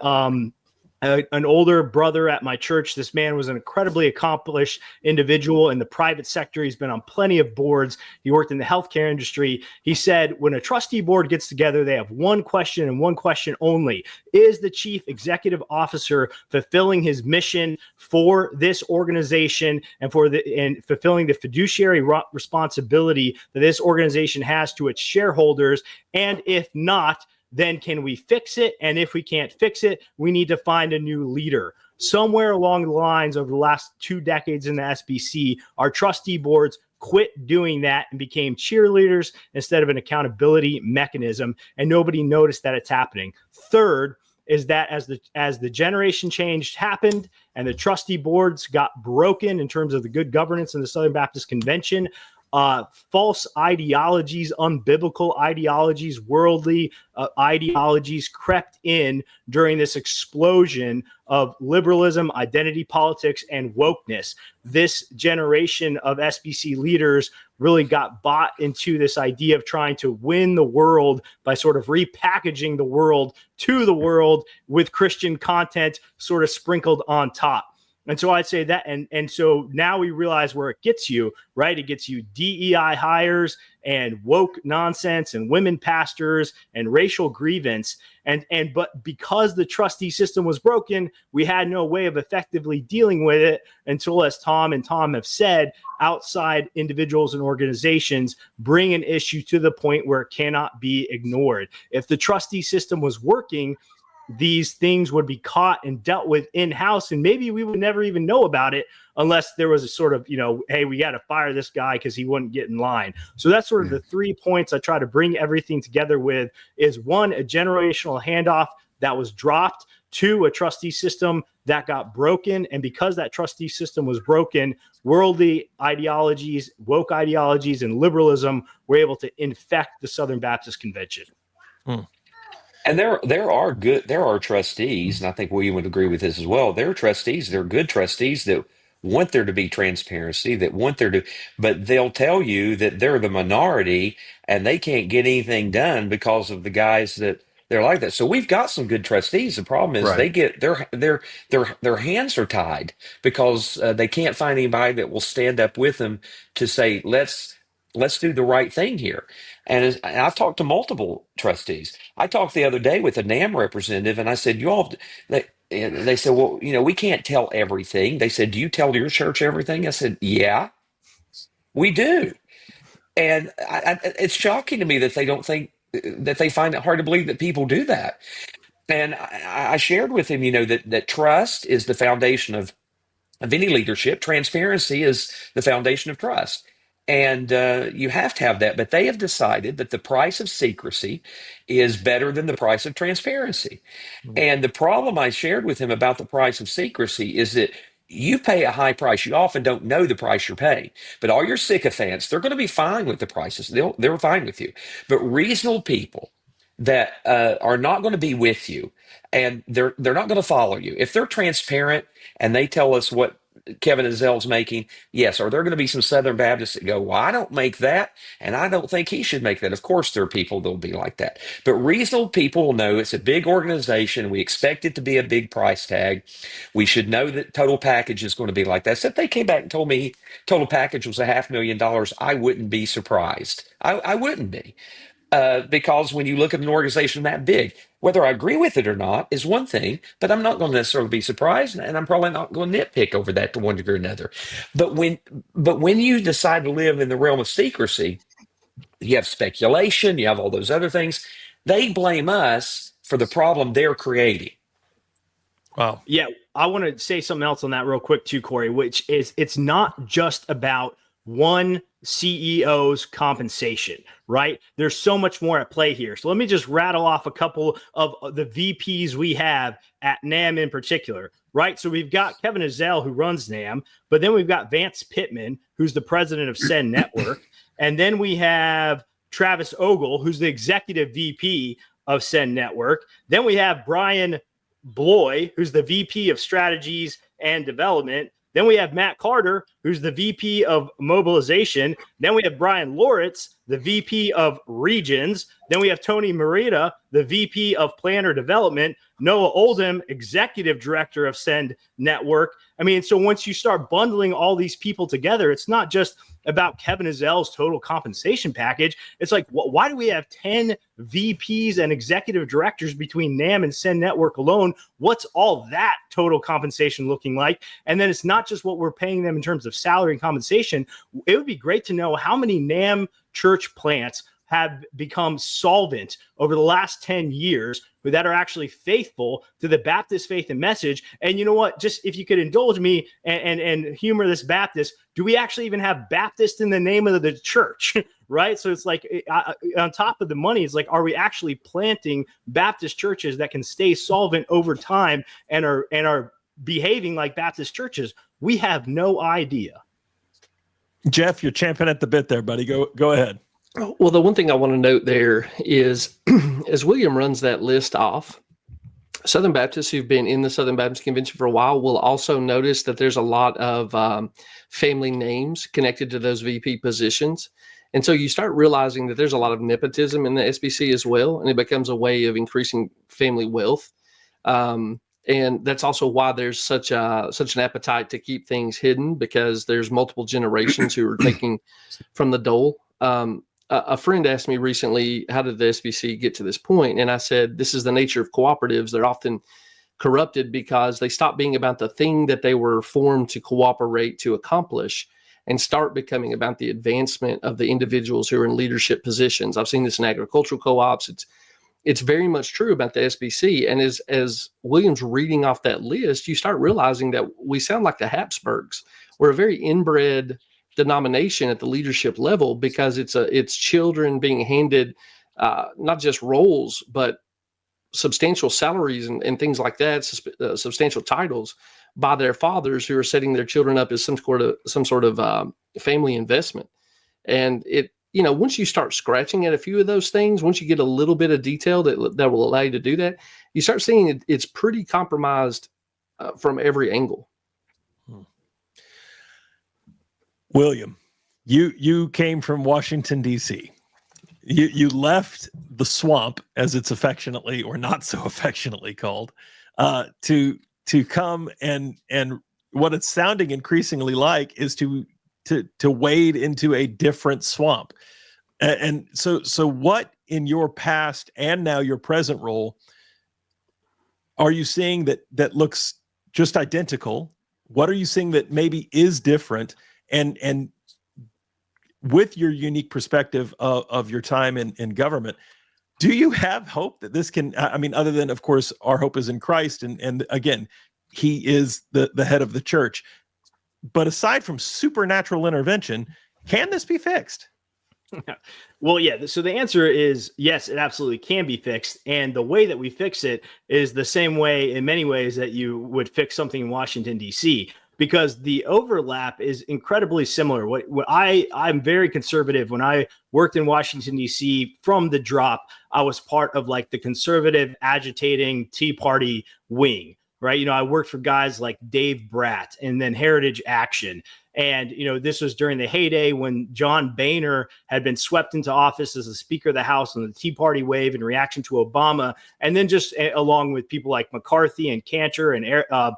an older brother at my church. This man was an incredibly accomplished individual in the private sector. He's been on plenty of boards. He worked in the healthcare industry. He said, when a trustee board gets together, they have one question and one question only. Is the chief executive officer fulfilling his mission for this organization and fulfilling the fiduciary responsibility that this organization has to its shareholders? And if not, then can we fix it? And if we can't fix it, we need to find a new leader. Somewhere along the lines over the last 2 decades in the SBC, our trustee boards quit doing that and became cheerleaders instead of an accountability mechanism, and nobody noticed that it's happening. Third is that as the generation change happened and the trustee boards got broken in terms of the good governance in the Southern Baptist Convention, false ideologies, unbiblical ideologies, worldly ideologies crept in during this explosion of liberalism, identity politics, and wokeness. This generation of SBC leaders really got bought into this idea of trying to win the world by sort of repackaging the world to the world with Christian content sort of sprinkled on top. And so I'd say that, and so now we realize where it gets you, right? It gets you DEI hires and woke nonsense and women pastors and racial grievance. But because the trustee system was broken, we had no way of effectively dealing with it until, as Tom have said, outside individuals and organizations bring an issue to the point where it cannot be ignored. If the trustee system was working, these things would be caught and dealt with in-house, and maybe we would never even know about it unless there was a sort of, hey, we got to fire this guy because he wouldn't get in line. So that's sort of the 3 points I try to bring everything together with is 1, a generational handoff that was dropped, 2, a trustee system that got broken. And because that trustee system was broken, worldly ideologies, woke ideologies, and liberalism were able to infect the Southern Baptist Convention. And there are trustees, and I think William would agree with this as well. There are trustees, they're good trustees that want there to be transparency, but they'll tell you that they're the minority and they can't get anything done because of the guys that they're like that. So we've got some good trustees. The problem is they get their hands are tied because they can't find anybody that will stand up with them to say, let's do the right thing here. And I've talked to multiple trustees. I talked the other day with a NAM representative, and I said, they said, well, we can't tell everything. They said, do you tell your church everything? I said, yeah, we do. And it's shocking to me that they don't think that they find it hard to believe that people do that. And I shared with him, that trust is the foundation of any leadership. Transparency is the foundation of trust. And you have to have that. But they have decided that the price of secrecy is better than the price of transparency. And the problem I shared with him about the price of secrecy is that you pay a high price. You often don't know the price you're paying. But all your sycophants, they're going to be fine with the prices. They're fine with you. But reasonable people that are not going to be with you, and they're not going to follow you. If they're transparent and they tell us what Kevin Ezell's making, yes. Are there going to be some Southern Baptists that go, well, I don't make that, and I don't think he should make that? Of course, there are people that will be like that. But reasonable people will know it's a big organization. We expect it to be a big price tag. We should know that total package is going to be like that. So if they came back and told me total package was $500,000, I wouldn't be surprised. I wouldn't be. Because when you look at an organization that big, whether I agree with it or not is one thing, but I'm not going to necessarily be surprised, and I'm probably not going to nitpick over that to one degree or another. But when you decide to live in the realm of secrecy, you have speculation, you have all those other things. They blame us for the problem they're creating. Wow. Yeah, I want to say something else on that real quick too, Cory, which is it's not just about one CEO's compensation, right? There's so much more at play here. So let me just rattle off a couple of the VPs we have at NAM in particular, right? So we've got Kevin Ezell, who runs NAM, but then we've got Vance Pittman, who's the president of Send Network. And then we have Travis Ogle, who's the executive VP of Send Network. Then we have Brian Bloy, who's the VP of Strategies and Development. Then we have Matt Carter, who's the VP of Mobilization. Then we have Brian Loritz, the VP of Regions. Then we have Tony Merida, the VP of Planner Development. Noah Oldham, Executive Director of Send Network. I mean, so once you start bundling all these people together, it's not just about Kevin Ezell's total compensation package. It's like, why do we have 10 VPs and executive directors between NAM and Send Network alone? What's all that total compensation looking like? And then it's not just what we're paying them in terms of salary and compensation. It would be great to know how many NAM church plants have become solvent over the last 10 years that are actually faithful to the Baptist faith and message. And you know what? Just if you could indulge me and humor this Baptist, do we actually even have Baptist in the name of the church? Right? So it's like on top of the money, it's like, are we actually planting Baptist churches that can stay solvent over time and are behaving like Baptist churches? We have no idea. Jeff, you're champing at the bit there, buddy. Go ahead. Well, the one thing I want to note there is as William runs that list off, Southern Baptists who've been in the Southern Baptist Convention for a while will also notice that there's a lot of family names connected to those VP positions. And so you start realizing that there's a lot of nepotism in the SBC as well, and it becomes a way of increasing family wealth. And that's also why there's such an appetite to keep things hidden, because there's multiple generations who are taking from the dole. A friend asked me recently, how did the SBC get to this point? And I said, this is the nature of cooperatives. They're often corrupted because they stop being about the thing that they were formed to cooperate to accomplish and start becoming about the advancement of the individuals who are in leadership positions. I've seen this in agricultural co-ops. It's very much true about the SBC. And as William's reading off that list, you start realizing that we sound like the Habsburgs. We're a very inbred denomination at the leadership level, because it's children being handed not just roles, but substantial salaries and things like that, substantial titles by their fathers, who are setting their children up as some sort of family investment. And once you start scratching at a few of those things, once you get a little bit of detail that will allow you to do that, you start seeing it's pretty compromised from every angle. William, you came from Washington, D.C. You left the swamp, as it's affectionately or not so affectionately called, to come and what it's sounding increasingly like is to wade into a different swamp. And so what in your past and now your present role are you seeing that looks just identical? What are you seeing that maybe is different? And with your unique perspective of your time in government, do you have hope that this can, other than, of course, our hope is in Christ, and again, he is the head of the church. But aside from supernatural intervention, can this be fixed? Well, yeah. So the answer is yes, it absolutely can be fixed. And the way that we fix it is the same way in many ways that you would fix something in Washington, D.C., because the overlap is incredibly similar. I'm very conservative. When I worked in Washington, D.C., from the drop, I was part of like the conservative agitating Tea Party wing, right? I worked for guys like Dave Bratt and then Heritage Action. And, this was during the heyday when John Boehner had been swept into office as the Speaker of the House on the Tea Party wave in reaction to Obama. And then just along with people like McCarthy and Cantor and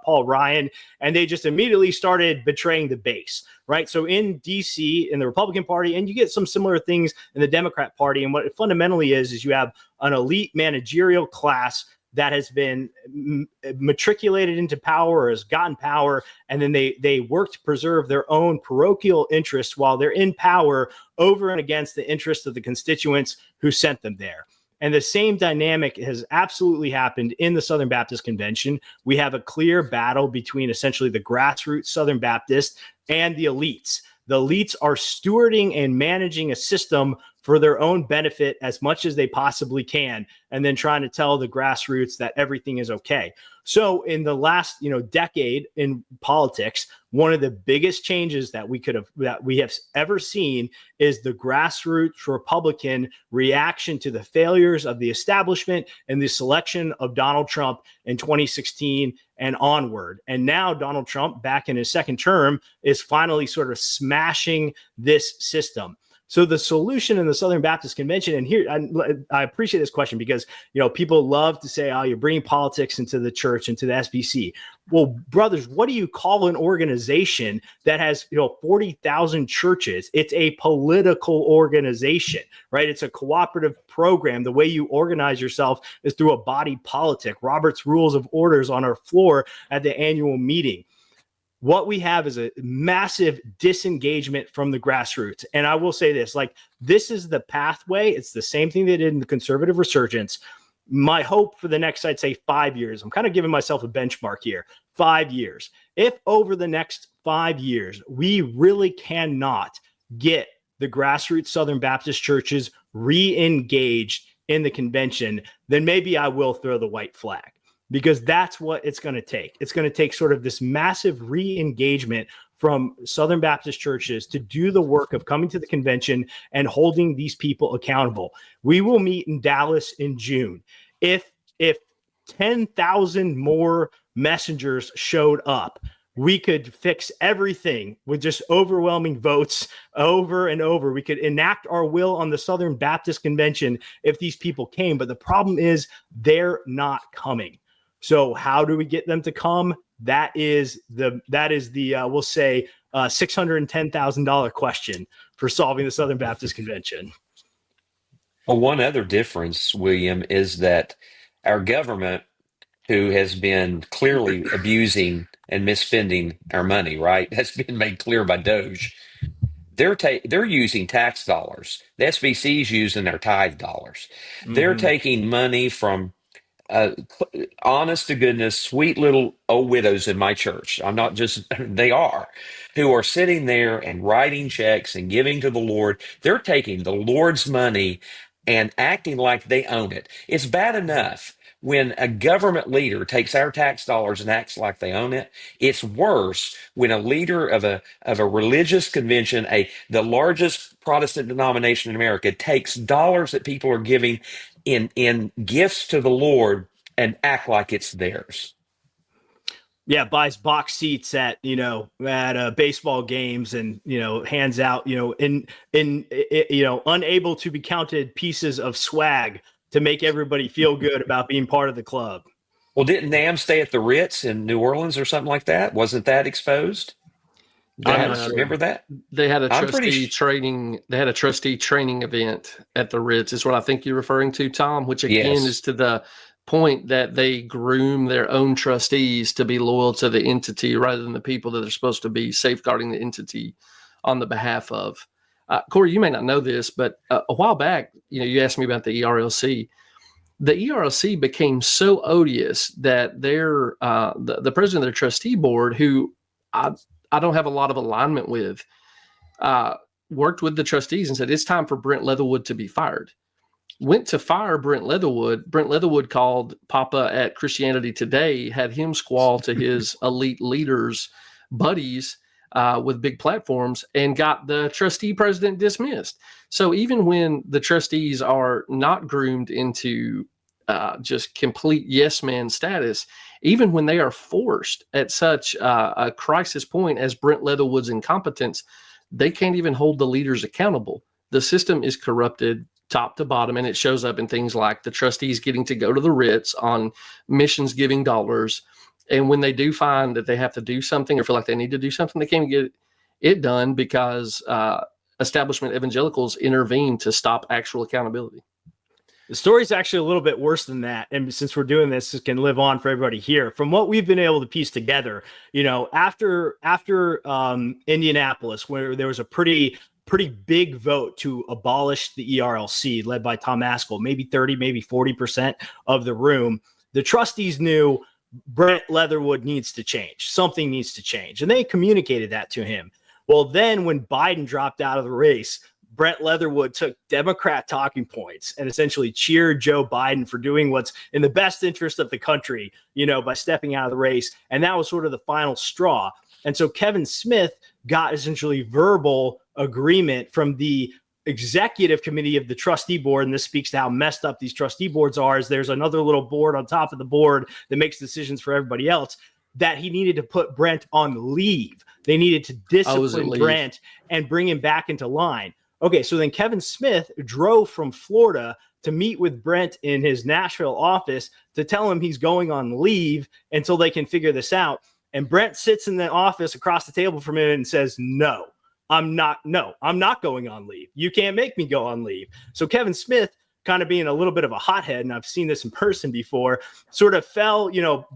Paul Ryan, and they just immediately started betraying the base, right? So in DC, in the Republican Party, and you get some similar things in the Democrat Party. And what it fundamentally is you have an elite managerial class that has been matriculated into power or has gotten power, and then they work to preserve their own parochial interests while they're in power over and against the interests of the constituents who sent them there. And the same dynamic has absolutely happened in the Southern Baptist Convention. We have a clear battle between essentially the grassroots Southern Baptists and the elites. The elites are stewarding and managing a system for their own benefit as much as they possibly can, and then trying to tell the grassroots that everything is okay. So in the last, decade in politics, one of the biggest changes that we have ever seen is the grassroots Republican reaction to the failures of the establishment and the selection of Donald Trump in 2016 and onward. And now Donald Trump, back in his second term, is finally sort of smashing this system. So the solution in the Southern Baptist Convention, and here I appreciate this question because people love to say, "Oh, you're bringing politics into the church, into the SBC." Well, brothers, what do you call an organization that has 40,000 churches? It's a political organization, right? It's a cooperative program. The way you organize yourself is through a body politic. Robert's Rules of Orders on our floor at the annual meeting. What we have is a massive disengagement from the grassroots. And I will say this, this is the pathway. It's the same thing they did in the conservative resurgence. My hope for the next, I'd say 5 years, I'm kind of giving myself a benchmark here, 5 years. If over the next 5 years, we really cannot get the grassroots Southern Baptist churches re-engaged in the convention, then maybe I will throw the white flag. Because that's what it's going to take. It's going to take sort of this massive re-engagement from Southern Baptist churches to do the work of coming to the convention and holding these people accountable. We will meet in Dallas in June. If 10,000 more messengers showed up, we could fix everything with just overwhelming votes over and over. We could enact our will on the Southern Baptist Convention if these people came. But the problem is they're not coming. So how do we get them to come? That is the we'll say $610,000 question for solving the Southern Baptist Convention. Well, one other difference, William, is that our government, who has been clearly abusing and misspending our money, right? That's been made clear by Doge. They're using tax dollars. The SBC is using their tithe dollars. They're taking money from honest to goodness, sweet little old widows in my church. I'm not just, they are, who are sitting there and writing checks and giving to the Lord. They're taking the Lord's money and acting like they own it. It's bad enough when a government leader takes our tax dollars and acts like they own it. It's worse when a leader of a religious convention, the largest Protestant denomination in America, takes dollars that people are giving in gifts to the Lord and act like it's theirs. Yeah, buys box seats at baseball games and hands out unable to be counted pieces of swag to make everybody feel good about being part of the club. Well, didn't NAM stay at the Ritz in New Orleans or something like that? Wasn't that exposed? Remember that? They had a trustee training. They had a trustee training event at the Ritz. Is what I think you're referring to, Tom. Which again is to the point that they groom their own trustees to be loyal to the entity rather than the people that are supposed to be safeguarding the entity on the behalf of. Cory, you may not know this, but a while back, you asked me about the ERLC. The ERLC became so odious that their the president of their trustee board, who I don't have a lot of alignment with, worked with the trustees and said, it's time for Brent Leatherwood to be fired. Went to fire Brent Leatherwood. Brent Leatherwood called Papa at Christianity Today, had him squall to his elite leaders, buddies with big platforms, and got the trustee president dismissed. So even when the trustees are not groomed into just complete yes man status, even when they are forced at such a crisis point as Brent Leatherwood's incompetence, they can't even hold the leaders accountable. The system is corrupted top to bottom, and it shows up in things like the trustees getting to go to the Ritz on missions giving dollars. And when they do find that they have to do something or feel like they need to do something, they can't get it done because establishment evangelicals intervene to stop actual accountability. The story's actually a little bit worse than that. And since we're doing this, it can live on for everybody here. From what we've been able to piece together, after Indianapolis, where there was a pretty big vote to abolish the ERLC led by Tom Ascol, maybe 30, maybe 40% of the room, the trustees knew Brent Leatherwood needs to change. Something needs to change. And they communicated that to him. Well, then when Biden dropped out of the race, Brent Leatherwood took Democrat talking points and essentially cheered Joe Biden for doing what's in the best interest of the country, by stepping out of the race. And that was sort of the final straw. And so Kevin Smith got essentially verbal agreement from the executive committee of the trustee board. And this speaks to how messed up these trustee boards are, is there's another little board on top of the board that makes decisions for everybody else, that he needed to put Brent on leave. They needed to discipline Brent and bring him back into line. Okay, so then Kevin Smith drove from Florida to meet with Brent in his Nashville office to tell him he's going on leave until they can figure this out. And Brent sits in the office across the table from him and says, no, I'm not going on leave. You can't make me go on leave. So Kevin Smith, kind of being a little bit of a hothead, and I've seen this in person before, sort of fell,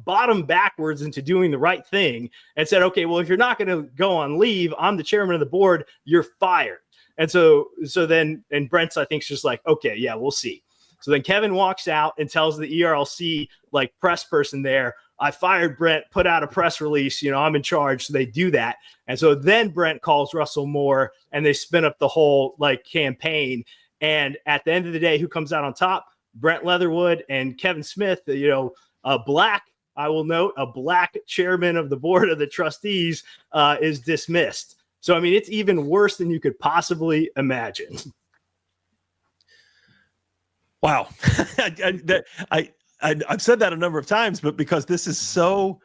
bottom backwards into doing the right thing and said, okay, well, if you're not going to go on leave, I'm the chairman of the board, you're fired. And so then Brent's, I think, is just like, okay, yeah, we'll see. So then Kevin walks out and tells the ERLC press person there, I fired Brent, put out a press release, I'm in charge. So they do that. And so then Brent calls Russell Moore and they spin up the whole campaign. And at the end of the day, who comes out on top? Brent Leatherwood and Kevin Smith, a black I will note a black chairman of the board of the trustees is dismissed. So, I mean, it's even worse than you could possibly imagine. Wow. I've said that a number of times, but because this is so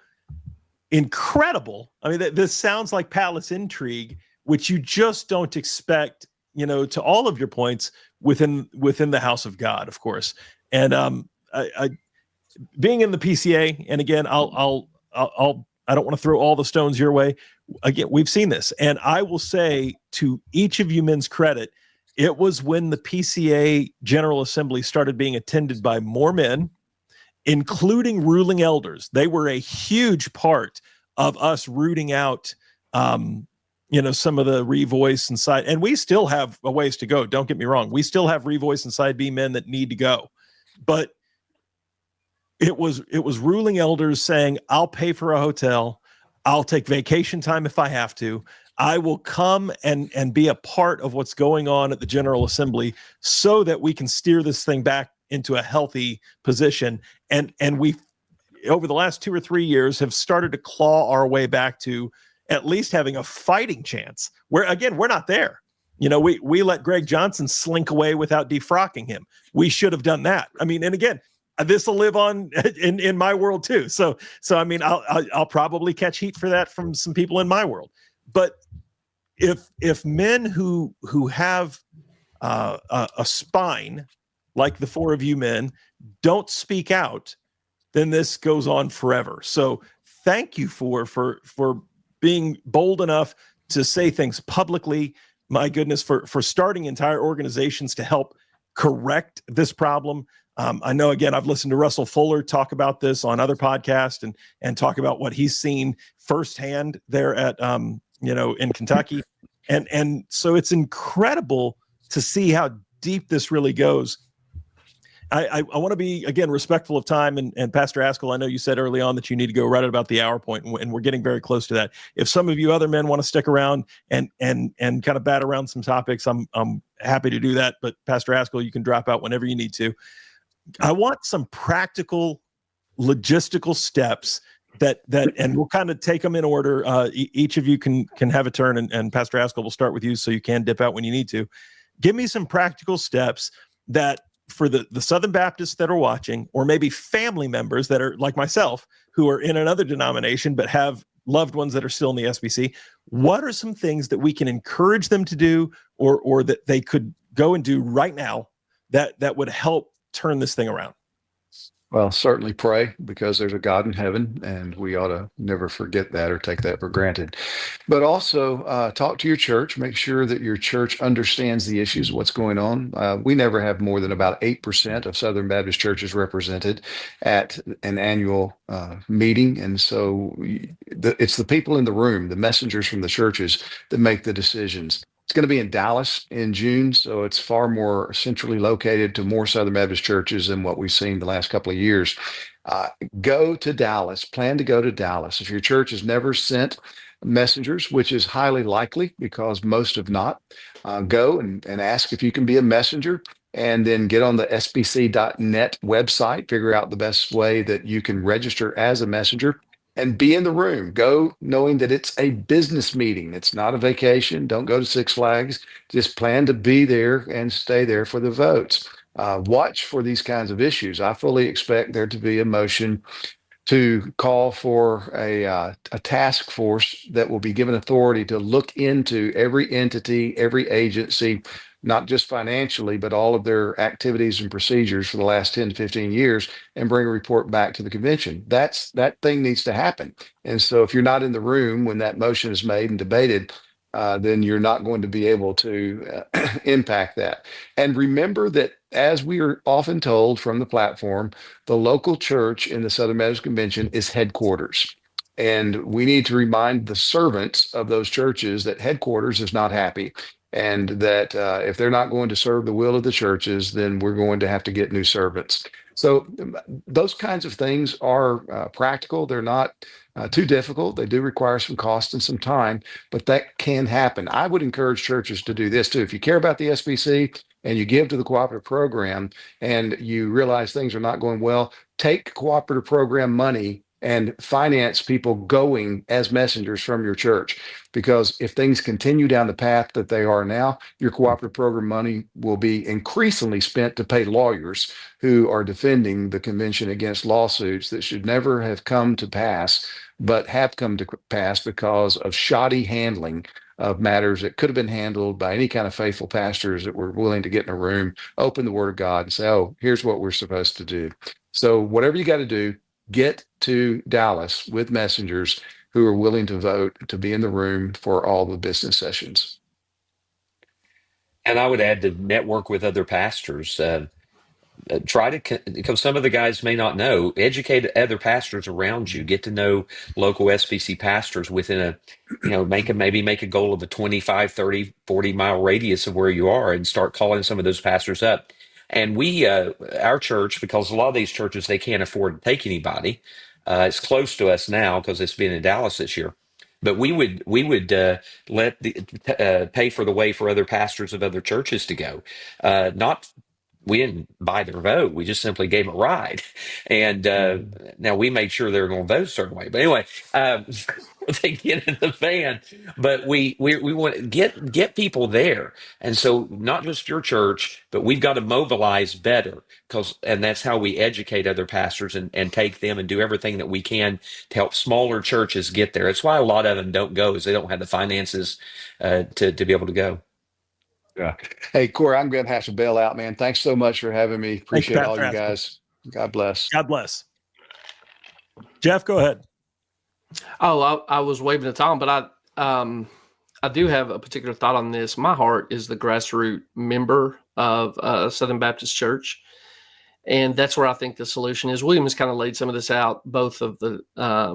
incredible. I mean, this sounds like palace intrigue, which you just don't expect, to all of your points within the house of God, of course. And I being in the PCA, and again, I don't want to throw all the stones your way. Again, we've seen this, and I will say to each of you men's credit, it was when the PCA General Assembly started being attended by more men, including ruling elders. They were a huge part of us rooting out, some of the revoice and side, and we still have a ways to go. Don't get me wrong. We still have revoice and side B men that need to go, but it was ruling elders saying, I'll pay for a hotel. I'll take vacation time if I have to. I will come and be a part of what's going on at the General Assembly so that we can steer this thing back into a healthy position. And we, over the last 2 or 3 years, have started to claw our way back to at least having a fighting chance. Where, again, we're not there. We let Greg Johnson slink away without defrocking him. We should have done that. I mean, and again, this will live on in my world too. So I mean, I'll probably catch heat for that from some people in my world. But if men who have a spine like the 4 of you men don't speak out, then this goes on forever. So thank you for being bold enough to say things publicly. My goodness, for starting entire organizations to help correct this problem. I know, again, I've listened to Russell Fuller talk about this on other podcasts and talk about what he's seen firsthand there at, in Kentucky. And so it's incredible to see how deep this really goes. I want to be, again, respectful of time. And Pastor Ascol, I know you said early on that you need to go right at about the hour point, and we're getting very close to that. If some of you other men want to stick around and kind of bat around some topics, I'm happy to do that. But Pastor Ascol, you can drop out whenever you need to. I want some practical, logistical steps that and we'll kind of take them in order. Each of you can have a turn, and Pastor Ascol, will start with you so you can dip out when you need to. Give me some practical steps that for the Southern Baptists that are watching, or maybe family members that are like myself, who are in another denomination but have loved ones that are still in the SBC. What are some things that we can encourage them to do, or that they could go and do right now that would help turn this thing around? Well, certainly pray, because there's a God in heaven, and we ought to never forget that or take that for granted. But also talk to your church. Make sure that your church understands the issues, what's going on. We never have more than about 8% of Southern Baptist churches represented at an annual meeting. And so it's the people in the room, the messengers from the churches, that make the decisions. It's going to be in Dallas in June, so it's far more centrally located to more Southern Baptist churches than what we've seen the last couple of years. Go to Dallas. Plan to go to Dallas. If your church has never sent messengers, which is highly likely because most have not, go and ask if you can be a messenger, and then get on the sbc.net website, figure out the best way that you can register as a messenger. And be in the room. Go knowing that it's a business meeting. It's not a vacation. Don't go to Six Flags. Just plan to be there and stay there for the votes. Watch for these kinds of issues. I fully expect there to be a motion to call for a task force that will be given authority to look into every entity, every agency, not just financially, but all of their activities and procedures for the last 10 to 15 years, and bring a report back to the convention. That thing needs to happen. And so if you're not in the room when that motion is made and debated, then you're not going to be able to impact that. And remember that, as we are often told from the platform, the local church in the Southern Baptist Convention is headquarters. And we need to remind the servants of those churches that headquarters is not happy. And that if they're not going to serve the will of the churches, then we're going to have to get new servants. So those kinds of things are practical. They're not too difficult. They do require some cost and some time, but that can happen. I would encourage churches to do this too. If you care about the SBC and you give to the cooperative program and you realize things are not going well, take cooperative program money and finance people going as messengers from your church. Because if things continue down the path that they are now, your cooperative program money will be increasingly spent to pay lawyers who are defending the convention against lawsuits that should never have come to pass, but have come to pass because of shoddy handling of matters that could have been handled by any kind of faithful pastors that were willing to get in a room, open the word of God and say, oh, here's what we're supposed to do. So whatever you got to do, get to Dallas with messengers who are willing to vote to be in the room for all the business sessions. And I would add to network with other pastors. Try to, because some of the guys may not know, educate other pastors around you, get to know local SBC pastors within a, maybe make a goal of a 25, 30, 40 mile radius of where you are and start calling some of those pastors up. And we, our church, because a lot of these churches, they can't afford to take anybody. It's close to us now because it's been in Dallas this year. But we would let pay for the way for other pastors of other churches to go. We didn't buy their vote. We just simply gave them a ride. And now we made sure they were going to vote a certain way. But anyway, they get in the van. But we want to get people there. And so not just your church, but we've got to mobilize better, and that's how we educate other pastors and take them and do everything that we can to help smaller churches get there. It's why a lot of them don't go, is they don't have the finances to be able to go. Yeah. Hey, Cory, I'm going to have to bail out, man. Thanks so much for having me. Appreciate all you guys. God bless. God bless. Jeff, go ahead. Oh, I was waving at Tom, but I do have a particular thought on this. My heart is the grassroots member of Southern Baptist Church, and that's where I think the solution is. William has kind of laid some of this out. Both of the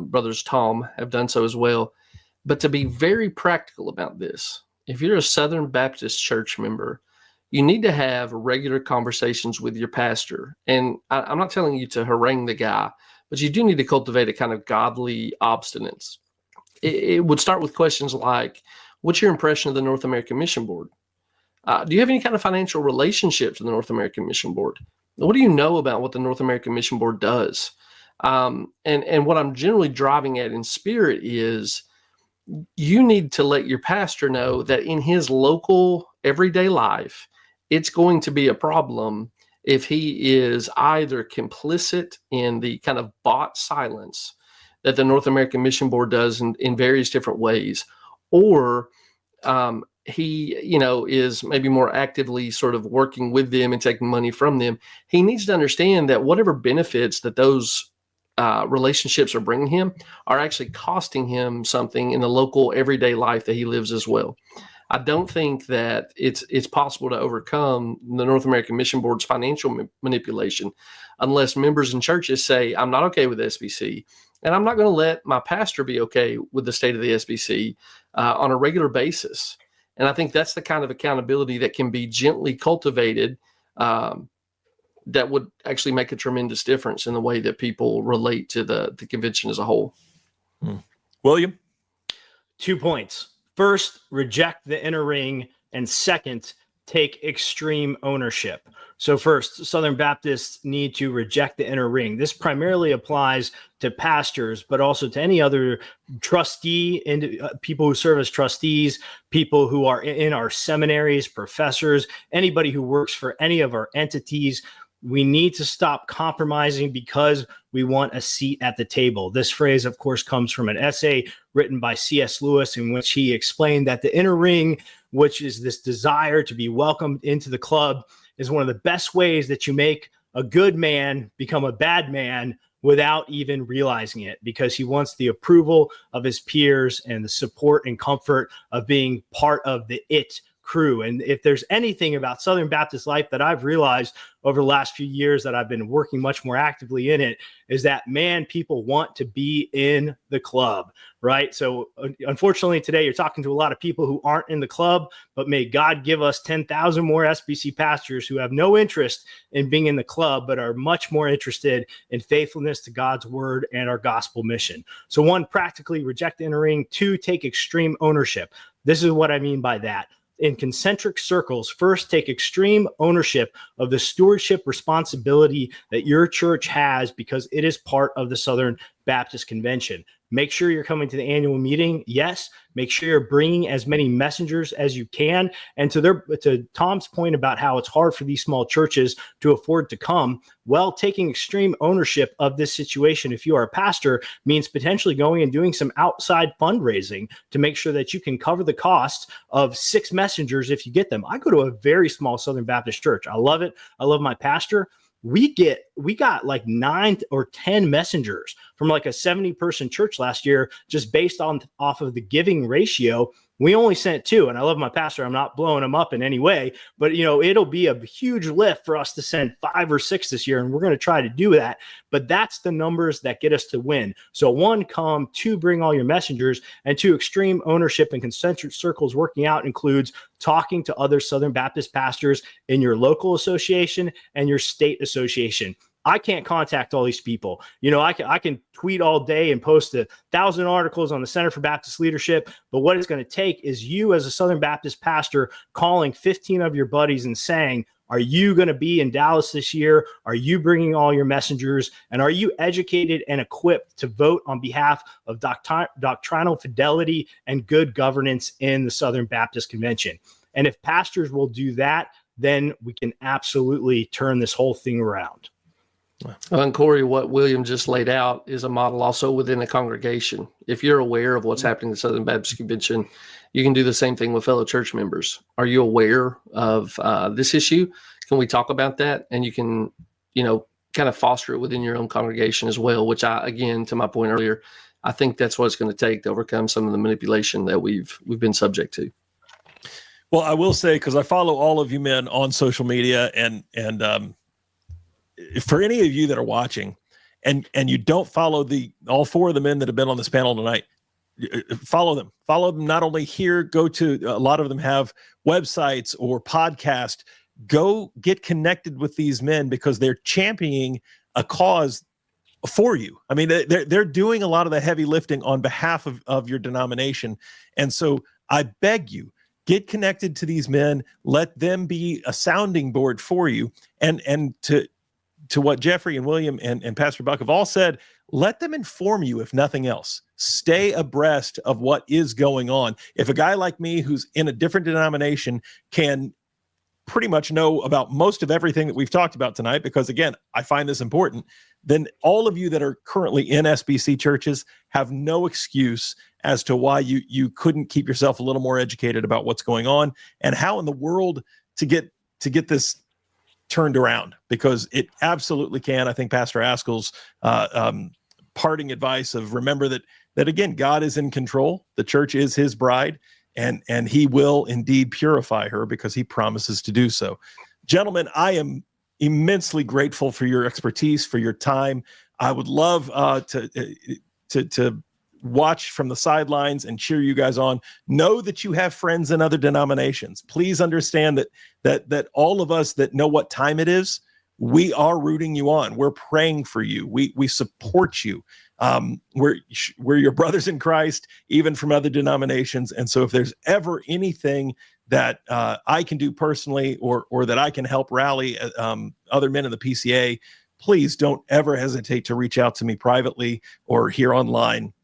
brothers Tom have done so as well. But to be very practical about this, if you're a Southern Baptist Church member, you need to have regular conversations with your pastor. And I'm not telling you to harangue the guy, but you do need to cultivate a kind of godly obstinance. It would start with questions like, what's your impression of the North American Mission Board? Do you have any kind of financial relationship to the North American Mission Board? What do you know about what the North American Mission Board does? And what I'm generally driving at in spirit is, you need to let your pastor know that in his local everyday life, it's going to be a problem if he is either complicit in the kind of bought silence that the North American Mission Board does in various different ways, or he, is maybe more actively sort of working with them and taking money from them. He needs to understand that whatever benefits that those relationships are bringing him are actually costing him something in the local everyday life that he lives as well. I don't think that it's possible to overcome the North American Mission Board's financial manipulation unless members and churches say, I'm not okay with SBC, and I'm not going to let my pastor be okay with the state of the SBC on a regular basis. And I think that's the kind of accountability that can be gently cultivated that would actually make a tremendous difference in the way that people relate to the convention as a whole. William? 2 points. First, reject the inner ring. And second, take extreme ownership. So first, Southern Baptists need to reject the inner ring. This primarily applies to pastors, but also to any other trustee and people who serve as trustees, people who are in our seminaries, professors, anybody who works for any of our entities. We need to stop compromising because we want a seat at the table. This phrase, of course, comes from an essay written by C.S. Lewis, in which he explained that the inner ring, which is this desire to be welcomed into the club, is one of the best ways that you make a good man become a bad man without even realizing it, because he wants the approval of his peers and the support and comfort of being part of the it crew. And if there's anything about Southern Baptist life that I've realized over the last few years that I've been working much more actively in it, is that, man, people want to be in the club, right? So unfortunately today you're talking to a lot of people who aren't in the club, but may God give us 10,000 more SBC pastors who have no interest in being in the club, but are much more interested in faithfulness to God's word and our gospel mission. So 1, practically reject the inner ring. 2, take extreme ownership. This is what I mean by that. in concentric circles, first take extreme ownership of the stewardship responsibility that your church has, because it is part of the Southern Baptist Convention. Make sure you're coming to the annual meeting. Yes. Make sure you're bringing as many messengers as you can. And to Tom's point about how it's hard for these small churches to afford to come, well, taking extreme ownership of this situation, if you are a pastor, means potentially going and doing some outside fundraising to make sure that you can cover the costs of 6 messengers if you get them. I go to a very small Southern Baptist church. I love it. I love my pastor. We got like 9 or 10 messengers from like a 70-person church last year, just based off of the giving ratio. We only sent 2, and I love my pastor. I'm not blowing him up in any way, but it'll be a huge lift for us to send 5 or 6 this year, and we're going to try to do that. But that's the numbers that get us to win. So 1, come; 2, bring all your messengers; and 2, extreme ownership and concentric circles working out includes talking to other Southern Baptist pastors in your local association and your state association. I can't contact all these people. I can tweet all day and post 1,000 articles on the Center for Baptist Leadership. But what it's going to take is you, as a Southern Baptist pastor, calling 15 of your buddies and saying, are you going to be in Dallas this year? Are you bringing all your messengers? And are you educated and equipped to vote on behalf of doctrinal fidelity and good governance in the Southern Baptist Convention? And if pastors will do that, then we can absolutely turn this whole thing around. And Cory, what William just laid out is a model also within a congregation. If you're aware of what's happening in the Southern Baptist Convention, you can do the same thing with fellow church members. Are you aware of this issue? Can we talk about that? And you can, kind of foster it within your own congregation as well, which again, to my point earlier, I think that's what it's going to take to overcome some of the manipulation that we've been subject to. Well, I will say, because I follow all of you men on social media, and for any of you that are watching and you don't follow all 4 of the men that have been on this panel tonight, follow them. Not only here, go to, a lot of them have websites or podcasts. Go get connected with these men, because they're championing a cause for you. I mean, they're doing a lot of the heavy lifting on behalf of your denomination. And so I beg you, get connected to these men, let them be a sounding board for you. And to what Jeffrey and William and Pastor Buck have all said, let them inform you, if nothing else. Stay abreast of what is going on. If a guy like me, who's in a different denomination, can pretty much know about most of everything that we've talked about tonight, because again, I find this important, then all of you that are currently in SBC churches have no excuse as to why you couldn't keep yourself a little more educated about what's going on and how in the world to get this turned around, because it absolutely can. I think Pastor Ascol's parting advice of remember that again, God is in control. The church is his bride, and he will indeed purify her, because he promises to do so. Gentlemen, I am immensely grateful for your expertise, for your time. I would love to watch from the sidelines and cheer you guys on. Know that you have friends in other denominations. Please understand that all of us that know what time it is, we are rooting you on. We're praying for you. We support you. We're your brothers in Christ, even from other denominations. And so if there's ever anything that I can do personally, or that I can help rally other men in the PCA, please don't ever hesitate to reach out to me privately or here online.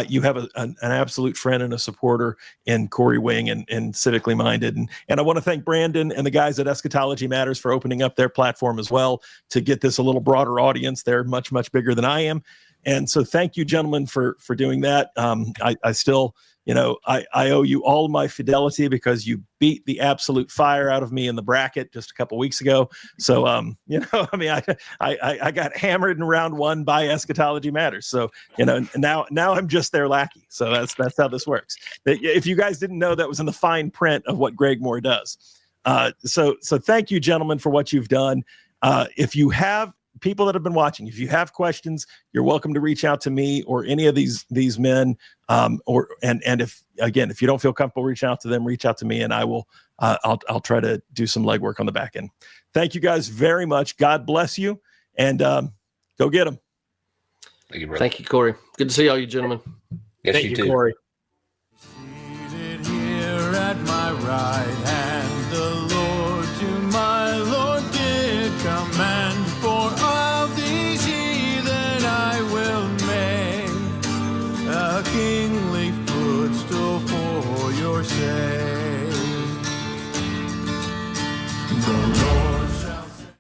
You have an absolute friend and a supporter in Cory Wing and Civically Minded. And I want to thank Brandon and the guys at Eschatology Matters for opening up their platform as well to get this a little broader audience. They're much, much bigger than I am. And so thank you, gentlemen, for doing that. I still, I owe you all my fidelity, because you beat the absolute fire out of me in the bracket just a couple weeks ago. So, I got hammered in round 1 by Eschatology Matters. So, now I'm just their lackey. So that's how this works. If you guys didn't know, that was in the fine print of what Greg Moore does. So thank you, gentlemen, for what you've done. If you have people that have been watching, if you have questions, you're welcome to reach out to me or any of these men. And if you don't feel comfortable reaching out to them, reach out to me, and I will. I'll try to do some legwork on the back end. Thank you guys very much. God bless you, and go get them. Thank you, brother. Thank you, Cory. Good to see all you gentlemen. Yes, Thank you you, too. Cory. Seated here at my right